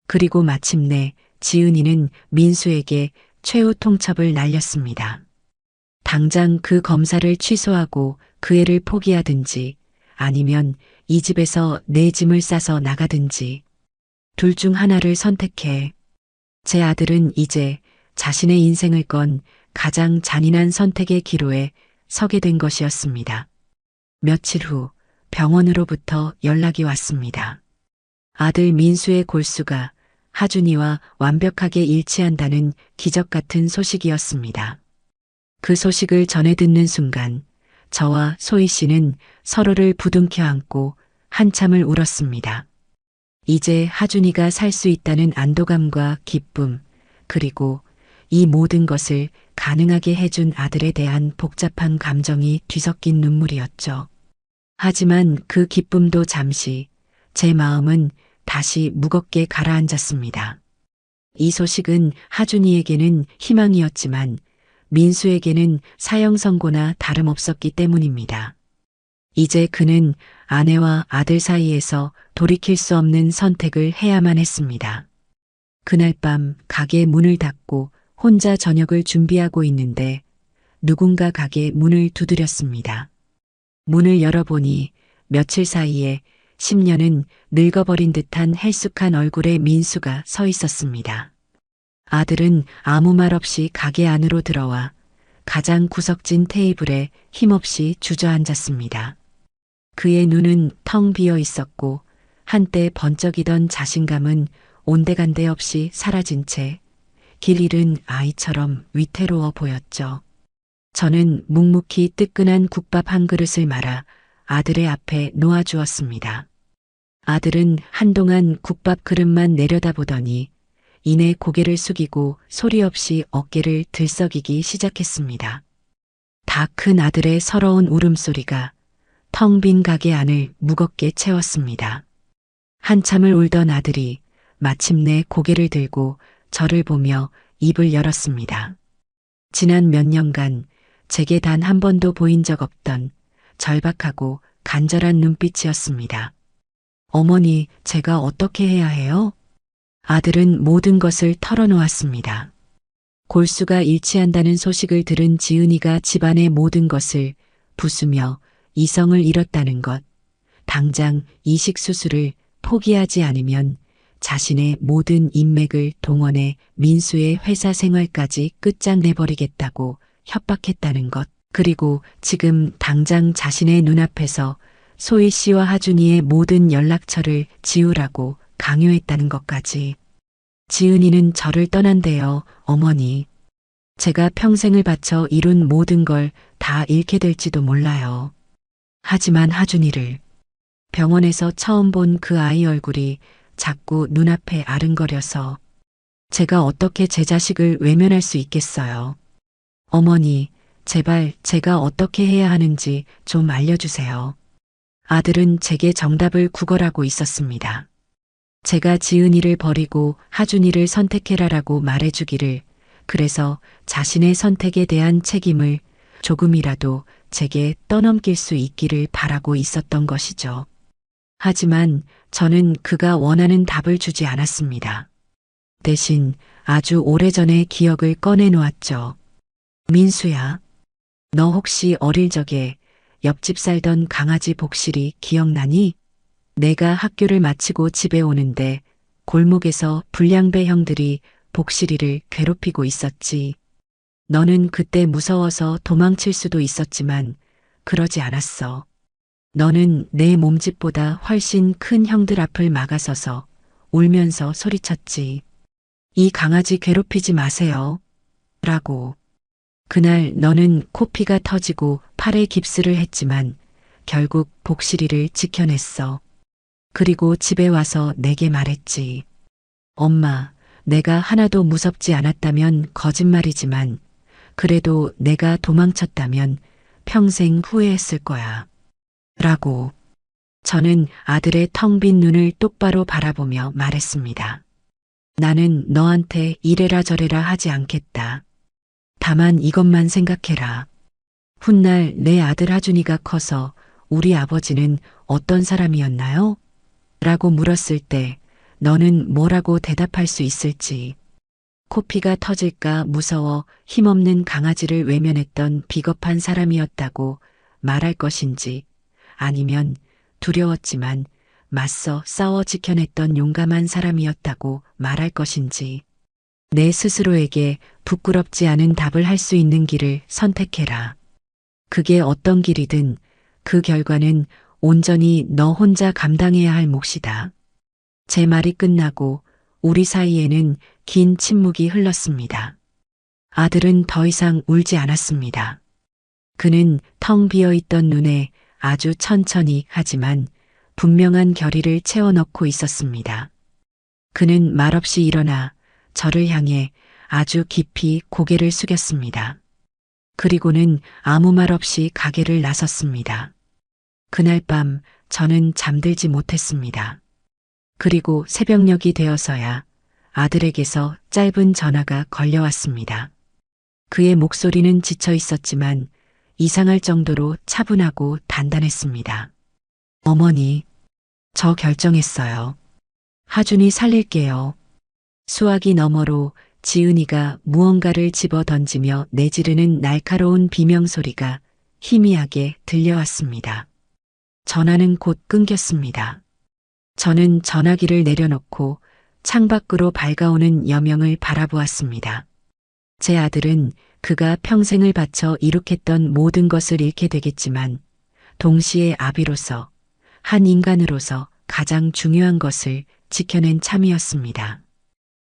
그리고 마침내 지은이는 민수에게 최후 통첩을 날렸습니다. 당장 그 검사를 취소하고 그 애를 포기하든지 아니면 이 집에서 내 짐을 싸서 나가든지 둘 중 하나를 선택해. 제 아들은 이제 자신의 인생을 건 가장 잔인한 선택의 기로에 서게 된 것이었습니다. 며칠 후 병원으로부터 연락이 왔습니다. 아들 민수의 골수가 하준이와 완벽하게 일치한다는 기적 같은 소식이었습니다. 그 소식을 전해 듣는 순간 저와 소희 씨는 서로를 부둥켜 안고 한참을 울었습니다. 이제 하준이가 살 수 있다는 안도감과 기쁨, 그리고 이 모든 것을 가능하게 해준 아들에 대한 복잡한 감정이 뒤섞인 눈물이었죠. 하지만 그 기쁨도 잠시, 제 마음은 다시 무겁게 가라앉았습니다. 이 소식은 하준이에게는 희망이었지만 민수에게는 사형 선고나 다름없었기 때문입니다. 이제 그는 아내와 아들 사이에서 돌이킬 수 없는 선택을 해야만 했습니다. 그날 밤 가게 문을 닫고 혼자 저녁을 준비하고 있는데 누군가 가게 문을 두드렸습니다. 문을 열어보니 며칠 사이에 10년은 늙어버린 듯한 헬쑥한 얼굴의 민수가 서 있었습니다. 아들은 아무 말 없이 가게 안으로 들어와 가장 구석진 테이블에 힘없이 주저앉았습니다. 그의 눈은 텅 비어 있었고 한때 번쩍이던 자신감은 온데간데 없이 사라진 채 길 잃은 아이처럼 위태로워 보였죠. 저는 묵묵히 뜨끈한 국밥 한 그릇을 말아 아들의 앞에 놓아주었습니다. 아들은 한동안 국밥 그릇만 내려다보더니 이내 고개를 숙이고 소리 없이 어깨를 들썩이기 시작했습니다. 다 큰 아들의 서러운 울음소리가 텅 빈 가게 안을 무겁게 채웠습니다. 한참을 울던 아들이 마침내 고개를 들고 저를 보며 입을 열었습니다. 지난 몇 년간 제게 단 한 번도 보인 적 없던 절박하고 간절한 눈빛이었습니다. 어머니, 제가 어떻게 해야 해요? 아들은 모든 것을 털어놓았습니다. 골수가 일치한다는 소식을 들은 지은이가 집안의 모든 것을 부수며 이성을 잃었다는 것, 당장 이식 수술을 포기하지 않으면 자신의 모든 인맥을 동원해 민수의 회사 생활까지 끝장내버리겠다고 협박했다는 것, 그리고 지금 당장 자신의 눈앞에서 소희 씨와 하준이의 모든 연락처를 지우라고 강요했다는 것까지. 지은이는 저를 떠난대요, 어머니. 제가 평생을 바쳐 이룬 모든 걸 다 잃게 될지도 몰라요. 하지만 하준이를 병원에서 처음 본 그 아이 얼굴이 자꾸 눈앞에 아른거려서 제가 어떻게 제 자식을 외면할 수 있겠어요. 어머니, 제발 제가 어떻게 해야 하는지 좀 알려주세요. 아들은 제게 정답을 구걸하고 있었습니다. 제가 지은이를 버리고 하준이를 선택해라라고 말해주기를, 그래서 자신의 선택에 대한 책임을 조금이라도 제게 떠넘길 수 있기를 바라고 있었던 것이죠. 하지만 저는 그가 원하는 답을 주지 않았습니다. 대신 아주 오래전의 기억을 꺼내놓았죠. 민수야, 너 혹시 어릴 적에 옆집 살던 강아지 복실이 기억나니? 내가 학교를 마치고 집에 오는데 골목에서 불량배 형들이 복실이를 괴롭히고 있었지. 너는 그때 무서워서 도망칠 수도 있었지만 그러지 않았어. 너는 내 몸집보다 훨씬 큰 형들 앞을 막아서서 울면서 소리쳤지. 이 강아지 괴롭히지 마세요. 라고. 그날 너는 코피가 터지고 팔에 깁스를 했지만 결국 복실이를 지켜냈어. 그리고 집에 와서 내게 말했지. 엄마, 내가 하나도 무섭지 않았다면 거짓말이지만 그래도 내가 도망쳤다면 평생 후회했을 거야. 라고. 저는 아들의 텅 빈 눈을 똑바로 바라보며 말했습니다. 나는 너한테 이래라 저래라 하지 않겠다. 다만 이것만 생각해라. 훗날 내 아들 하준이가 커서 우리 아버지는 어떤 사람이었나요? 라고 물었을 때 너는 뭐라고 대답할 수 있을지. 코피가 터질까 무서워 힘없는 강아지를 외면했던 비겁한 사람이었다고 말할 것인지, 아니면 두려웠지만 맞서 싸워 지켜냈던 용감한 사람이었다고 말할 것인지. 내 스스로에게 부끄럽지 않은 답을 할 수 있는 길을 선택해라. 그게 어떤 길이든 그 결과는 온전히 너 혼자 감당해야 할 몫이다. 제 말이 끝나고 우리 사이에는 긴 침묵이 흘렀습니다. 아들은 더 이상 울지 않았습니다. 그는 텅 비어 있던 눈에 아주 천천히 하지만 분명한 결의를 채워넣고 있었습니다. 그는 말없이 일어나 저를 향해 아주 깊이 고개를 숙였습니다. 그리고는 아무 말 없이 가게를 나섰습니다. 그날 밤 저는 잠들지 못했습니다. 그리고 새벽녘이 되어서야 아들에게서 짧은 전화가 걸려왔습니다. 그의 목소리는 지쳐 있었지만 이상할 정도로 차분하고 단단했습니다. 어머니, 저 결정했어요. 하준이 살릴게요. 수화기 너머로 지은이가 무언가를 집어 던지며 내지르는 날카로운 비명소리가 희미하게 들려왔습니다. 전화는 곧 끊겼습니다. 저는 전화기를 내려놓고 창밖으로 밝아오는 여명을 바라보았습니다. 제 아들은 그가 평생을 바쳐 이룩했던 모든 것을 잃게 되겠지만 동시에 아비로서, 한 인간으로서 가장 중요한 것을 지켜낸 참이었습니다.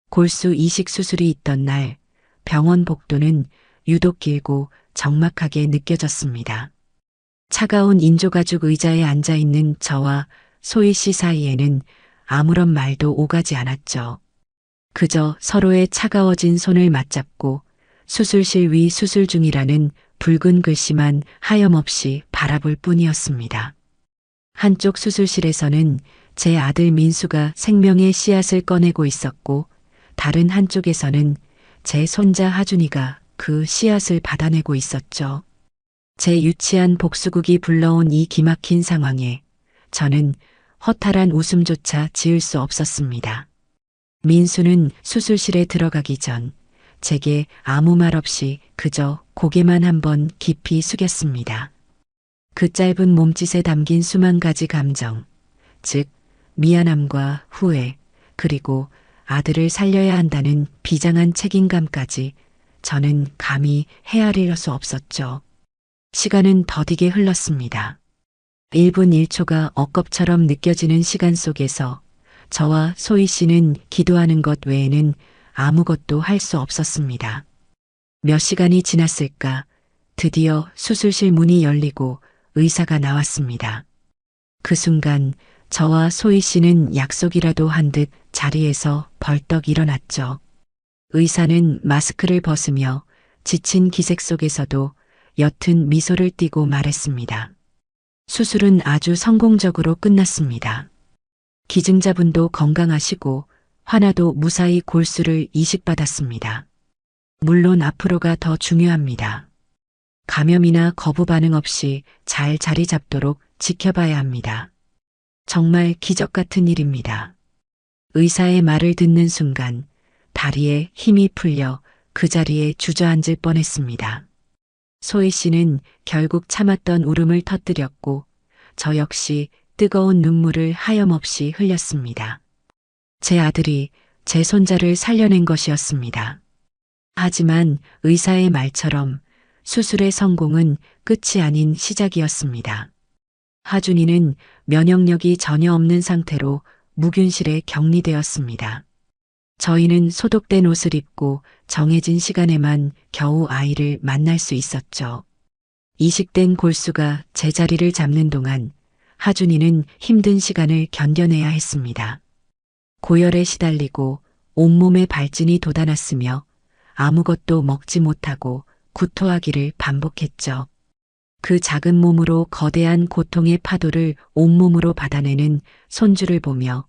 골수 이식 수술이 있던 날 병원 복도는 유독 길고 적막하게 느껴졌습니다. 차가운 인조가죽 의자에 앉아있는 저와 소희 씨 사이에는 아무런 말도 오가지 않았죠. 그저 서로의 차가워진 손을 맞잡고 수술실 위 수술 중이라는 붉은 글씨만 하염없이 바라볼 뿐이었습니다. 한쪽 수술실에서는 제 아들 민수가 생명의 씨앗을 꺼내고 있었고 다른 한쪽에서는 제 손자 하준이가 그 씨앗을 받아내고 있었죠. 제 유치한 복수국이 불러온 이 기막힌 상황에 저는 허탈한 웃음조차 지을 수 없었습니다. 민수는 수술실에 들어가기 전 제게 아무 말 없이 그저 고개만 한번 깊이 숙였습니다. 그 짧은 몸짓에 담긴 수만 가지 감정, 즉 미안함과 후회, 그리고 아들을 살려야 한다는 비장한 책임감까지 저는 감히 헤아릴 수 없었죠. 시간은 더디게 흘렀습니다. 1분 1초가 억겁처럼 느껴지는 시간 속에서 저와 소희 씨는 기도하는 것 외에는 아무것도 할 수 없었습니다. 몇 시간이 지났을까 드디어 수술실 문이 열리고 의사가 나왔습니다. 그 순간 저와 소희 씨는 약속이라도 한 듯 자리에서 벌떡 일어났죠. 의사는 마스크를 벗으며 지친 기색 속에서도 옅은 미소를 띠고 말했습니다. 수술은 아주 성공적으로 끝났습니다. 기증자분도 건강하시고 화나도 무사히 골수를 이식받았습니다. 물론 앞으로가 더 중요합니다. 감염이나 거부 반응 없이 잘 자리 잡도록 지켜봐야 합니다. 정말 기적 같은 일입니다. 의사의 말을 듣는 순간 다리에 힘이 풀려 그 자리에 주저앉을 뻔했습니다. 소희 씨는 결국 참았던 울음을 터뜨렸고 저 역시 뜨거운 눈물을 하염없이 흘렸습니다. 제 아들이 제 손자를 살려낸 것이었습니다. 하지만 의사의 말처럼 수술의 성공은 끝이 아닌 시작이었습니다. 하준이는 면역력이 전혀 없는 상태로 무균실에 격리되었습니다. 저희는 소독된 옷을 입고 정해진 시간에만 겨우 아이를 만날 수 있었죠. 이식된 골수가 제자리를 잡는 동안 하준이는 힘든 시간을 견뎌내야 했습니다. 고열에 시달리고 온몸에 발진이 돋아났으며 아무것도 먹지 못하고 구토하기를 반복했죠. 그 작은 몸으로 거대한 고통의 파도를 온몸으로 받아내는 손주를 보며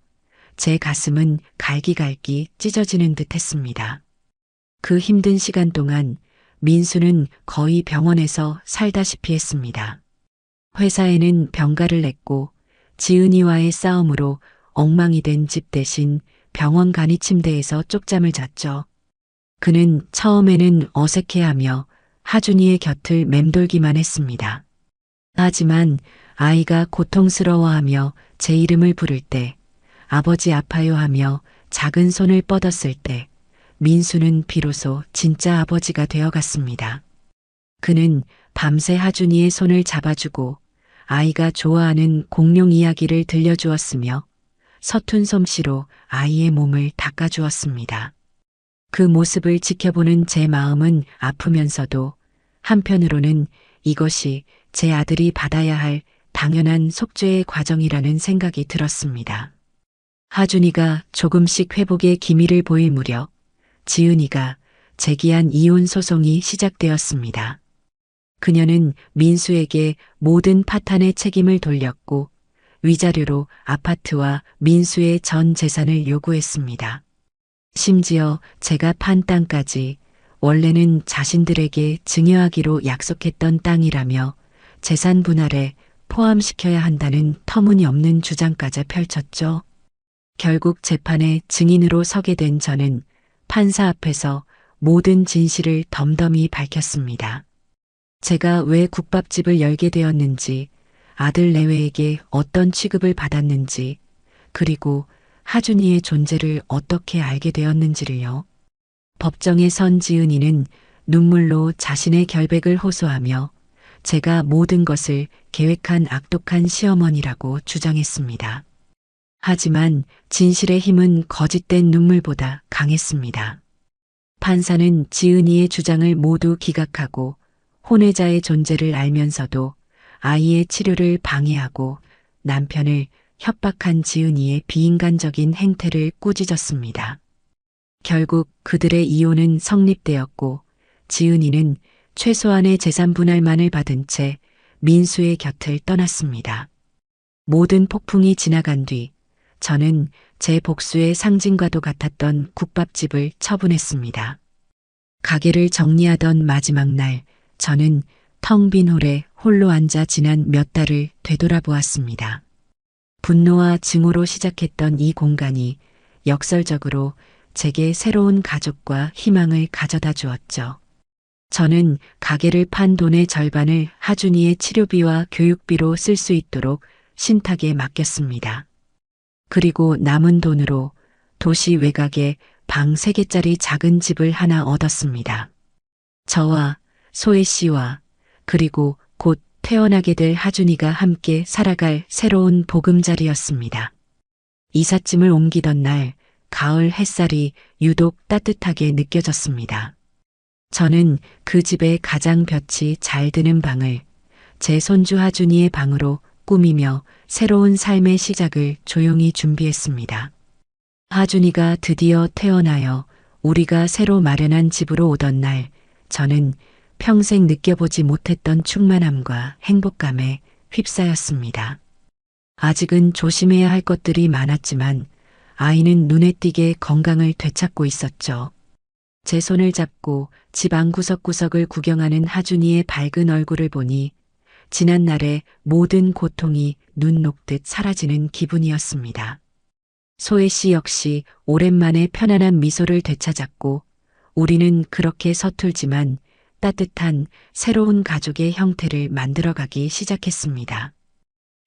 제 가슴은 갈기갈기 찢어지는 듯 했습니다. 그 힘든 시간 동안 민수는 거의 병원에서 살다시피 했습니다. 회사에는 병가를 냈고 지은이와의 싸움으로 엉망이 된 집 대신 병원 간이 침대에서 쪽잠을 잤죠. 그는 처음에는 어색해하며 하준이의 곁을 맴돌기만 했습니다. 하지만 아이가 고통스러워하며 제 이름을 부를 때, 아버지 아파요 하며 작은 손을 뻗었을 때 민수는 비로소 진짜 아버지가 되어갔습니다. 그는 밤새 하준이의 손을 잡아주고 아이가 좋아하는 공룡 이야기를 들려주었으며 서툰 솜씨로 아이의 몸을 닦아주었습니다. 그 모습을 지켜보는 제 마음은 아프면서도 한편으로는 이것이 제 아들이 받아야 할 당연한 속죄의 과정이라는 생각이 들었습니다. 하준이가 조금씩 회복의 기미를 보일 무렵 지은이가 제기한 이혼 소송이 시작되었습니다. 그녀는 민수에게 모든 파탄의 책임을 돌렸고 위자료로 아파트와 민수의 전 재산을 요구했습니다. 심지어 제가 판 땅까지 원래는 자신들에게 증여하기로 약속했던 땅이라며 재산 분할에 포함시켜야 한다는 터무니없는 주장까지 펼쳤죠. 결국 재판에 증인으로 서게 된 저는 판사 앞에서 모든 진실을 덤덤히 밝혔습니다. 제가 왜 국밥집을 열게 되었는지, 아들 내외에게 어떤 취급을 받았는지, 그리고 하준이의 존재를 어떻게 알게 되었는지를요. 법정에 선 지은이는 눈물로 자신의 결백을 호소하며 제가 모든 것을 계획한 악독한 시어머니라고 주장했습니다. 하지만 진실의 힘은 거짓된 눈물보다 강했습니다. 판사는 지은이의 주장을 모두 기각하고 혼외자의 존재를 알면서도 아이의 치료를 방해하고 남편을 협박한 지은이의 비인간적인 행태를 꾸짖었습니다. 결국 그들의 이혼은 성립되었고 지은이는 최소한의 재산 분할만을 받은 채 민수의 곁을 떠났습니다. 모든 폭풍이 지나간 뒤 저는 제 복수의 상징과도 같았던 국밥집을 처분했습니다. 가게를 정리하던 마지막 날 저는 텅 빈 홀에 홀로 앉아 지난 몇 달을 되돌아보았습니다. 분노와 증오로 시작했던 이 공간이 역설적으로 제게 새로운 가족과 희망을 가져다 주었죠. 저는 가게를 판 돈의 절반을 하준이의 치료비와 교육비로 쓸 수 있도록 신탁에 맡겼습니다. 그리고 남은 돈으로 도시 외곽에 방 3개짜리 작은 집을 하나 얻었습니다. 저와 소혜 씨와 그리고 곧 태어나게 될 하준이가 함께 살아갈 새로운 보금자리였습니다. 이삿짐을 옮기던 날 가을 햇살이 유독 따뜻하게 느껴졌습니다. 저는 그 집의 가장 볕이 잘 드는 방을 제 손주 하준이의 방으로 꾸미며 새로운 삶의 시작을 조용히 준비했습니다. 하준이가 드디어 태어나여 우리가 새로 마련한 집으로 오던 날 저는 평생 느껴보지 못했던 충만함과 행복감에 휩싸였습니다. 아직은 조심해야 할 것들이 많았지만 아이는 눈에 띄게 건강을 되찾고 있었죠. 제 손을 잡고 집 안 구석구석을 구경하는 하준이의 밝은 얼굴을 보니 지난날의 모든 고통이 눈 녹듯 사라지는 기분이었습니다. 소혜 씨 역시 오랜만에 편안한 미소를 되찾았고 우리는 그렇게 서툴지만 따뜻한 새로운 가족의 형태를 만들어가기 시작했습니다.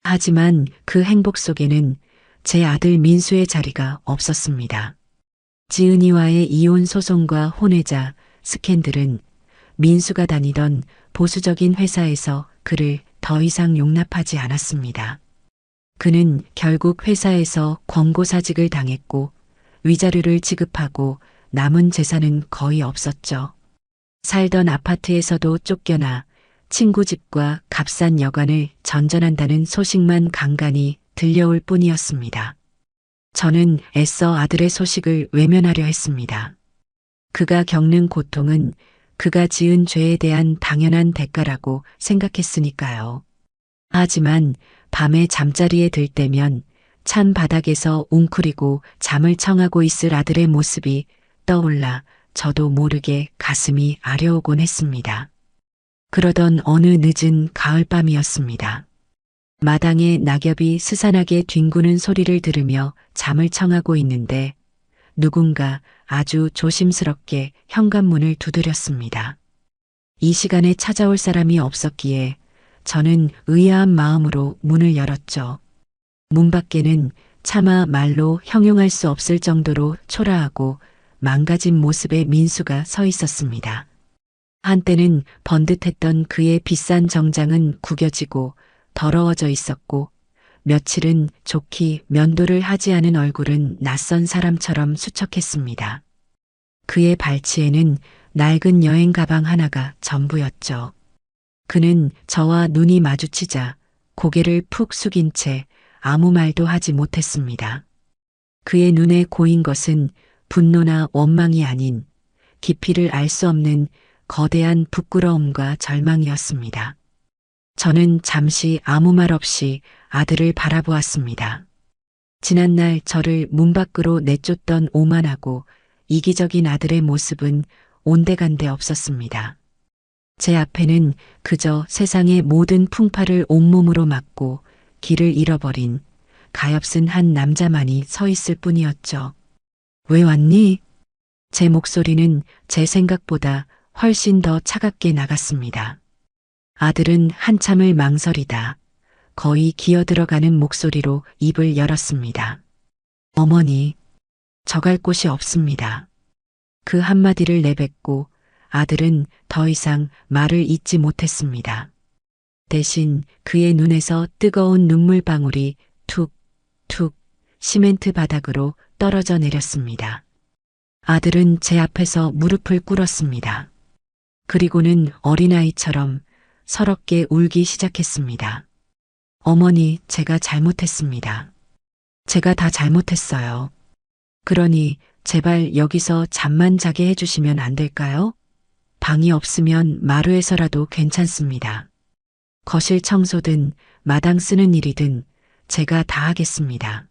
하지만 그 행복 속에는 제 아들 민수의 자리가 없었습니다. 지은이와의 이혼 소송과 혼외자, 스캔들은 민수가 다니던 보수적인 회사에서 그를 더 이상 용납하지 않았습니다. 그는 결국 회사에서 권고사직을 당했고 위자료를 지급하고 남은 재산은 거의 없었죠. 살던 아파트에서도 쫓겨나 친구 집과 값싼 여관을 전전한다는 소식만 간간히 들려올 뿐이었습니다. 저는 애써 아들의 소식을 외면하려 했습니다. 그가 겪는 고통은 그가 지은 죄에 대한 당연한 대가라고 생각했으니까요. 하지만 밤에 잠자리에 들 때면 찬 바닥에서 웅크리고 잠을 청하고 있을 아들의 모습이 떠올라 저도 모르게 가슴이 아려오곤 했습니다. 그러던 어느 늦은 가을밤이었습니다. 마당에 낙엽이 스산하게 뒹구는 소리를 들으며 잠을 청하고 있는데 누군가 아주 조심스럽게 현관문을 두드렸습니다. 이 시간에 찾아올 사람이 없었기에 저는 의아한 마음으로 문을 열었죠. 문 밖에는 차마 말로 형용할 수 없을 정도로 초라하고 망가진 모습의 민수가 서 있었습니다. 한때는 번듯했던 그의 비싼 정장은 구겨지고 더러워져 있었고 며칠은 좋게 면도를 하지 않은 얼굴은 낯선 사람처럼 수척했습니다. 그의 발치에는 낡은 여행 가방 하나가 전부였죠. 그는 저와 눈이 마주치자 고개를 푹 숙인 채 아무 말도 하지 못했습니다. 그의 눈에 고인 것은 분노나 원망이 아닌 깊이를 알 수 없는 거대한 부끄러움과 절망이었습니다. 저는 잠시 아무 말 없이 아들을 바라보았습니다. 지난날 저를 문 밖으로 내쫓던 오만하고 이기적인 아들의 모습은 온데간데 없었습니다. 제 앞에는 그저 세상의 모든 풍파를 온몸으로 맞고 길을 잃어버린 가엾은 한 남자만이 서 있을 뿐이었죠. 왜 왔니? 제 목소리는 제 생각보다 훨씬 더 차갑게 나갔습니다. 아들은 한참을 망설이다 거의 기어들어가는 목소리로 입을 열었습니다. 어머니, 저 갈 곳이 없습니다. 그 한마디를 내뱉고 아들은 더 이상 말을 잇지 못했습니다. 대신 그의 눈에서 뜨거운 눈물방울이 툭툭 시멘트 바닥으로 떨어져 내렸습니다. 아들은 제 앞에서 무릎을 꿇었습니다. 그리고는 어린아이처럼 서럽게 울기 시작했습니다. 어머니, 제가 잘못했습니다. 제가 다 잘못했어요. 그러니 제발 여기서 잠만 자게 해주시면 안 될까요? 방이 없으면 마루에서라도 괜찮습니다. 거실 청소든 마당 쓰는 일이든 제가 다 하겠습니다.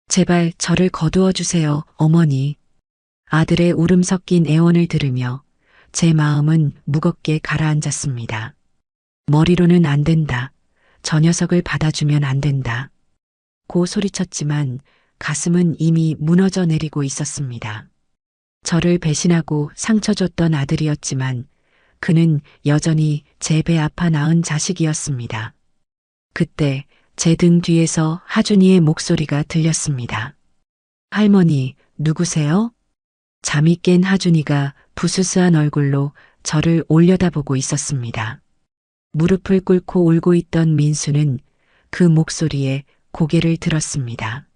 제발 저를 거두어 주세요, 어머니. 아들의 울음 섞인 애원을 들으며 제 마음은 무겁게 가라앉았습니다. 머리로는 안 된다. 저 녀석을 받아주면 안 된다. 고 소리쳤지만 가슴은 이미 무너져 내리고 있었습니다. 저를 배신하고 상처 줬던 아들이었지만 그는 여전히 제 배 아파 낳은 자식이었습니다. 그때 제 등 뒤에서 하준이의 목소리가 들렸습니다. 할머니, 누구세요? 잠이 깬 하준이가 부스스한 얼굴로 저를 올려다보고 있었습니다. 무릎을 꿇고 울고 있던 민수는 그 목소리에 고개를 들었습니다.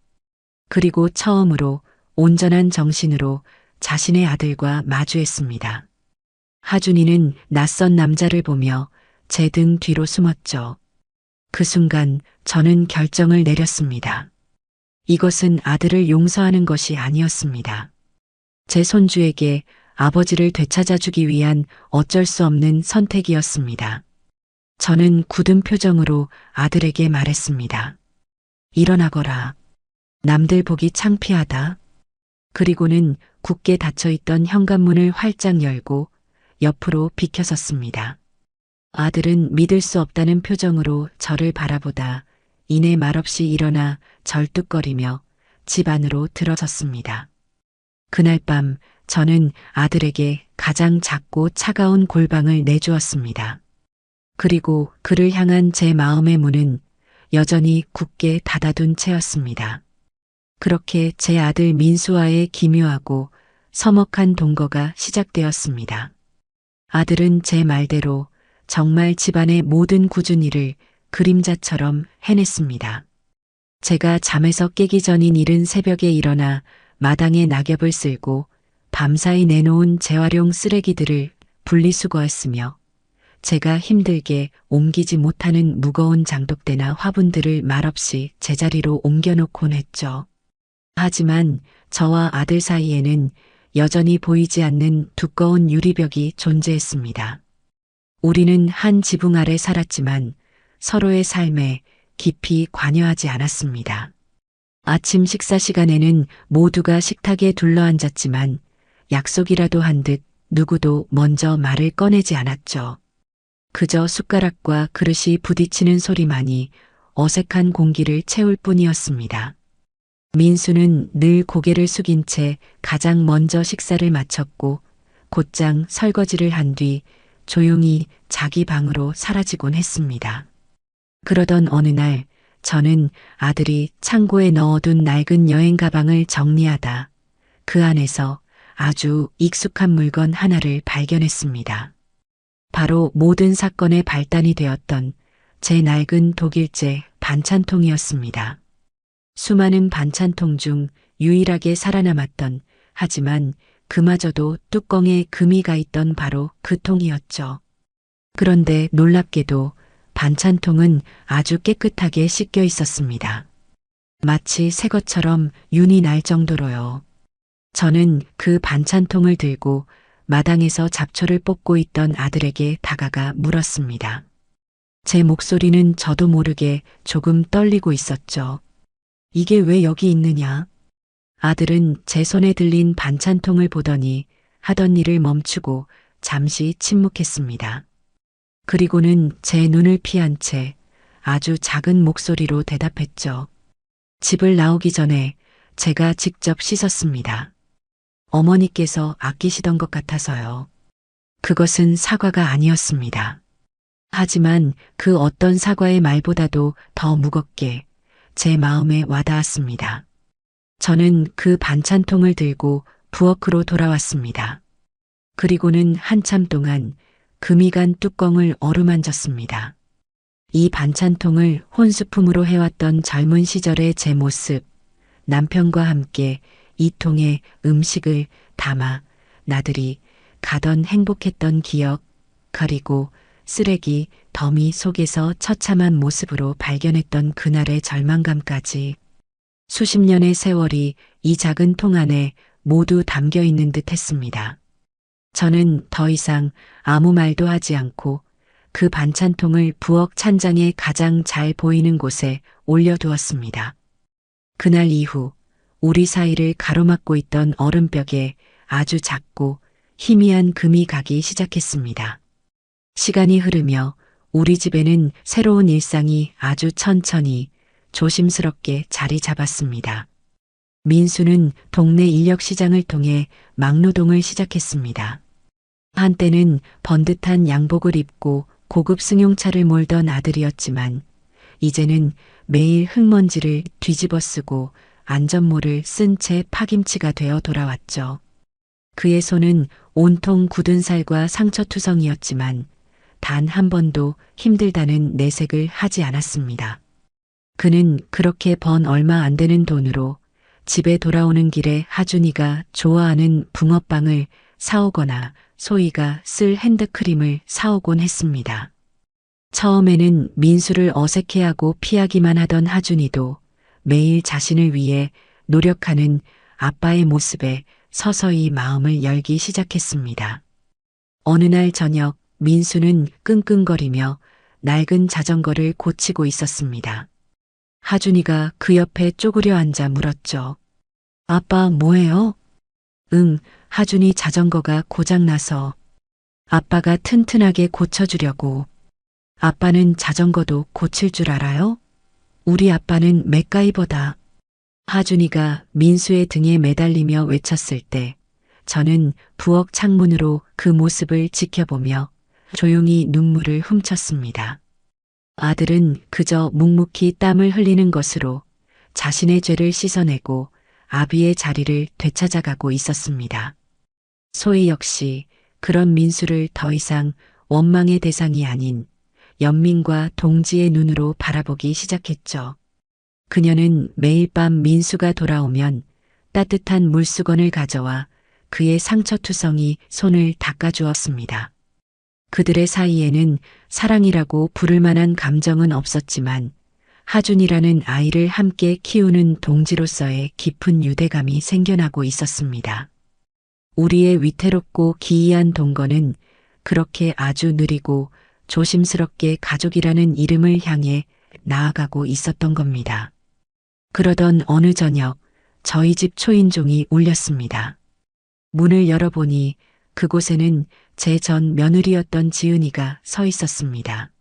그리고 처음으로 온전한 정신으로 자신의 아들과 마주했습니다. 하준이는 낯선 남자를 보며 제 등 뒤로 숨었죠. 그 순간 저는 결정을 내렸습니다. 이것은 아들을 용서하는 것이 아니었습니다. 제 손주에게 아버지를 되찾아주기 위한 어쩔 수 없는 선택이었습니다. 저는 굳은 표정으로 아들에게 말했습니다. 일어나거라. 남들 보기 창피하다. 그리고는 굳게 닫혀있던 현관문을 활짝 열고 옆으로 비켜섰습니다. 아들은 믿을 수 없다는 표정으로 저를 바라보다 이내 말없이 일어나 절뚝거리며 집 안으로 들어섰습니다. 그날 밤 저는 아들에게 가장 작고 차가운 골방을 내주었습니다. 그리고 그를 향한 제 마음의 문은 여전히 굳게 닫아둔 채였습니다. 그렇게 제 아들 민수와의 기묘하고 서먹한 동거가 시작되었습니다. 아들은 제 말대로 정말 집안의 모든 굳은 일을 그림자처럼 해냈습니다. 제가 잠에서 깨기 전인 이른 새벽에 일어나 마당에 낙엽을 쓸고 밤사이 내놓은 재활용 쓰레기들을 분리수거했으며 제가 힘들게 옮기지 못하는 무거운 장독대나 화분들을 말없이 제자리로 옮겨놓곤 했죠. 하지만 저와 아들 사이에는 여전히 보이지 않는 두꺼운 유리벽이 존재했습니다. 우리는 한 지붕 아래 살았지만 서로의 삶에 깊이 관여하지 않았습니다. 아침 식사 시간에는 모두가 식탁에 둘러앉았지만 약속이라도 한 듯 누구도 먼저 말을 꺼내지 않았죠. 그저 숟가락과 그릇이 부딪히는 소리만이 어색한 공기를 채울 뿐이었습니다. 민수는 늘 고개를 숙인 채 가장 먼저 식사를 마쳤고 곧장 설거지를 한 뒤 조용히 자기 방으로 사라지곤 했습니다. 그러던 어느 날 저는 아들이 창고에 넣어둔 낡은 여행 가방을 정리하다 그 안에서 아주 익숙한 물건 하나를 발견했습니다. 바로 모든 사건의 발단이 되었던 제 낡은 독일제 반찬통이었습니다. 수많은 반찬통 중 유일하게 살아남았던 하지만 그마저도 뚜껑에 금이 가 있던 바로 그 통이었죠. 그런데 놀랍게도 반찬통은 아주 깨끗하게 씻겨 있었습니다. 마치 새 것처럼 윤이 날 정도로요. 저는 그 반찬통을 들고 마당에서 잡초를 뽑고 있던 아들에게 다가가 물었습니다. 제 목소리는 저도 모르게 조금 떨리고 있었죠. 이게 왜 여기 있느냐? 아들은 제 손에 들린 반찬통을 보더니 하던 일을 멈추고 잠시 침묵했습니다. 그리고는 제 눈을 피한 채 아주 작은 목소리로 대답했죠. 집을 나오기 전에 제가 직접 씻었습니다. 어머니께서 아끼시던 것 같아서요. 그것은 사과가 아니었습니다. 하지만 그 어떤 사과의 말보다도 더 무겁게 제 마음에 와닿았습니다. 저는 그 반찬통을 들고 부엌으로 돌아왔습니다. 그리고는 한참 동안 금이 간 뚜껑을 어루만졌습니다. 이 반찬통을 혼수품으로 해왔던 젊은 시절의 제 모습, 남편과 함께 이 통에 음식을 담아 나들이 가던 행복했던 기억, 그리고 쓰레기 더미 속에서 처참한 모습으로 발견했던 그날의 절망감까지 수십 년의 세월이 이 작은 통 안에 모두 담겨 있는 듯 했습니다. 저는 더 이상 아무 말도 하지 않고 그 반찬통을 부엌 찬장에 가장 잘 보이는 곳에 올려두었습니다. 그날 이후 우리 사이를 가로막고 있던 얼음벽에 아주 작고 희미한 금이 가기 시작했습니다. 시간이 흐르며 우리 집에는 새로운 일상이 아주 천천히 조심스럽게 자리 잡았습니다. 민수는 동네 인력시장을 통해 막노동을 시작했습니다. 한때는 번듯한 양복을 입고 고급 승용차를 몰던 아들이었지만 이제는 매일 흙먼지를 뒤집어 쓰고 안전모를 쓴 채 파김치가 되어 돌아왔죠. 그의 손은 온통 굳은 살과 상처투성이었지만 단 한 번도 힘들다는 내색을 하지 않았습니다. 그는 그렇게 번 얼마 안 되는 돈으로 집에 돌아오는 길에 하준이가 좋아하는 붕어빵을 사오거나 소희가 쓸 핸드크림을 사오곤 했습니다. 처음에는 민수를 어색해하고 피하기만 하던 하준이도 매일 자신을 위해 노력하는 아빠의 모습에 서서히 마음을 열기 시작했습니다. 어느 날 저녁 민수는 끙끙거리며 낡은 자전거를 고치고 있었습니다. 하준이가 그 옆에 쪼그려 앉아 물었죠. 아빠 뭐해요? 응, 하준이 자전거가 고장나서 아빠가 튼튼하게 고쳐주려고. 아빠는 자전거도 고칠 줄 알아요? 우리 아빠는 맥가이버다. 하준이가 민수의 등에 매달리며 외쳤을 때 저는 부엌 창문으로 그 모습을 지켜보며 조용히 눈물을 훔쳤습니다. 아들은 그저 묵묵히 땀을 흘리는 것으로 자신의 죄를 씻어내고 아비의 자리를 되찾아가고 있었습니다. 소희 역시 그런 민수를 더 이상 원망의 대상이 아닌 연민과 동지의 눈으로 바라보기 시작했죠. 그녀는 매일 밤 민수가 돌아오면 따뜻한 물수건을 가져와 그의 상처투성이 손을 닦아주었습니다. 그들의 사이에는 사랑이라고 부를 만한 감정은 없었지만 하준이라는 아이를 함께 키우는 동지로서의 깊은 유대감이 생겨나고 있었습니다. 우리의 위태롭고 기이한 동거는 그렇게 아주 느리고 조심스럽게 가족이라는 이름을 향해 나아가고 있었던 겁니다. 그러던 어느 저녁 저희 집 초인종이 울렸습니다. 문을 열어보니 그곳에는 제 전 며느리였던 지은이가 서 있었습니다.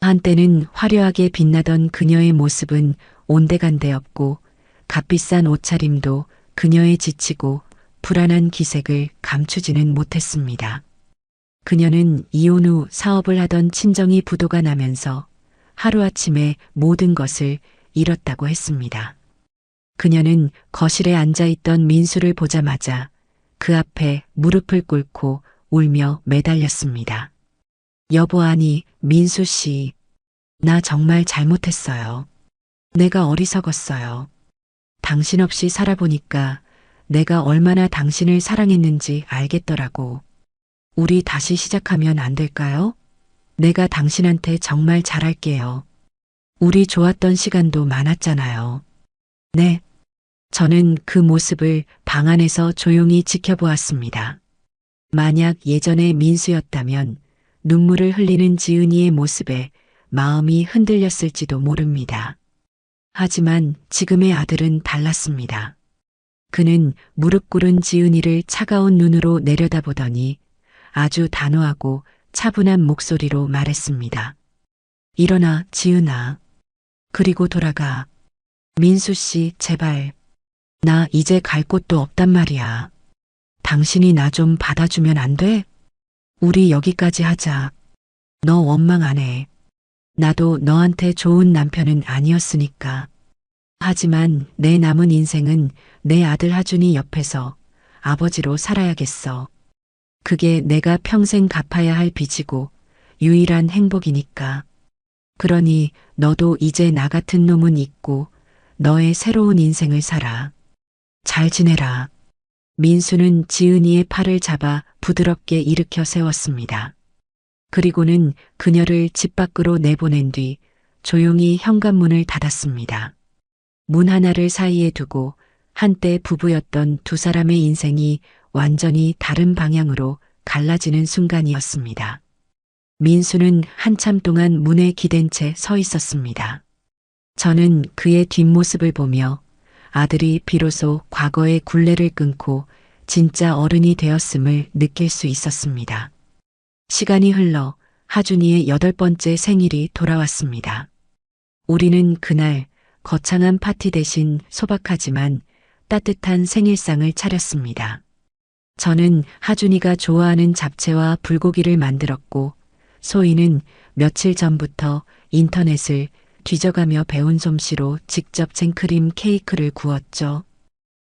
한때는 화려하게 빛나던 그녀의 모습은 온데간데 없고 값비싼 옷차림도 그녀의 지치고 불안한 기색을 감추지는 못했습니다. 그녀는 이혼 후 사업을 하던 친정이 부도가 나면서 하루아침에 모든 것을 잃었다고 했습니다. 그녀는 거실에 앉아있던 민수를 보자마자 그 앞에 무릎을 꿇고 울며 매달렸습니다. 여보 아니 민수 씨, 나 정말 잘못했어요. 내가 어리석었어요. 당신 없이 살아보니까 내가 얼마나 당신을 사랑했는지 알겠더라고. 우리 다시 시작하면 안 될까요? 내가 당신한테 정말 잘할게요. 우리 좋았던 시간도 많았잖아요. 네. 저는 그 모습을 방 안에서 조용히 지켜보았습니다. 만약 예전의 민수였다면 눈물을 흘리는 지은이의 모습에 마음이 흔들렸을지도 모릅니다. 하지만 지금의 아들은 달랐습니다. 그는 무릎 꿇은 지은이를 차가운 눈으로 내려다보더니 아주 단호하고 차분한 목소리로 말했습니다. 일어나, 지은아. 그리고 돌아가. 민수 씨, 제발. 나 이제 갈 곳도 없단 말이야. 당신이 나 좀 받아주면 안 돼? 우리 여기까지 하자. 너 원망 안 해. 나도 너한테 좋은 남편은 아니었으니까. 하지만 내 남은 인생은 내 아들 하준이 옆에서 아버지로 살아야겠어. 그게 내가 평생 갚아야 할 빚이고 유일한 행복이니까. 그러니 너도 이제 나 같은 놈은 잊고 너의 새로운 인생을 살아. 잘 지내라. 민수는 지은이의 팔을 잡아 부드럽게 일으켜 세웠습니다. 그리고는 그녀를 집 밖으로 내보낸 뒤 조용히 현관문을 닫았습니다. 문 하나를 사이에 두고 한때 부부였던 두 사람의 인생이 완전히 다른 방향으로 갈라지는 순간이었습니다. 민수는 한참 동안 문에 기댄 채 서 있었습니다. 저는 그의 뒷모습을 보며 아들이 비로소 과거의 굴레를 끊고 진짜 어른이 되었음을 느낄 수 있었습니다. 시간이 흘러 하준이의 8번째 생일이 돌아왔습니다. 우리는 그날 거창한 파티 대신 소박하지만 따뜻한 생일상을 차렸습니다. 저는 하준이가 좋아하는 잡채와 불고기를 만들었고 소희는 며칠 전부터 인터넷을 뒤져가며 배운 솜씨로 직접 생크림 케이크를 구웠죠.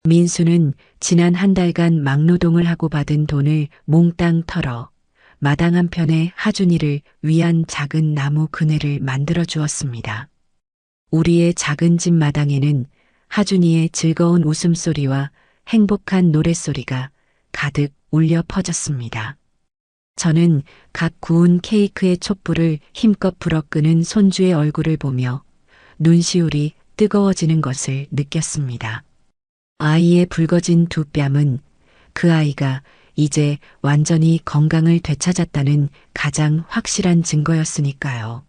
민수는 지난 한 달간 막노동을 하고 받은 돈을 몽땅 털어 마당 한편에 하준이를 위한 작은 나무 그네를 만들어 주었습니다. 우리의 작은 집 마당에는 하준이의 즐거운 웃음소리와 행복한 노랫소리가 가득 울려 퍼졌습니다. 저는 각 구운 케이크의 촛불을 힘껏 불어 끄는 손주의 얼굴을 보며 눈시울이 뜨거워지는 것을 느꼈습니다. 아이의 붉어진 두 뺨은 그 아이가 이제 완전히 건강을 되찾았다는 가장 확실한 증거였으니까요.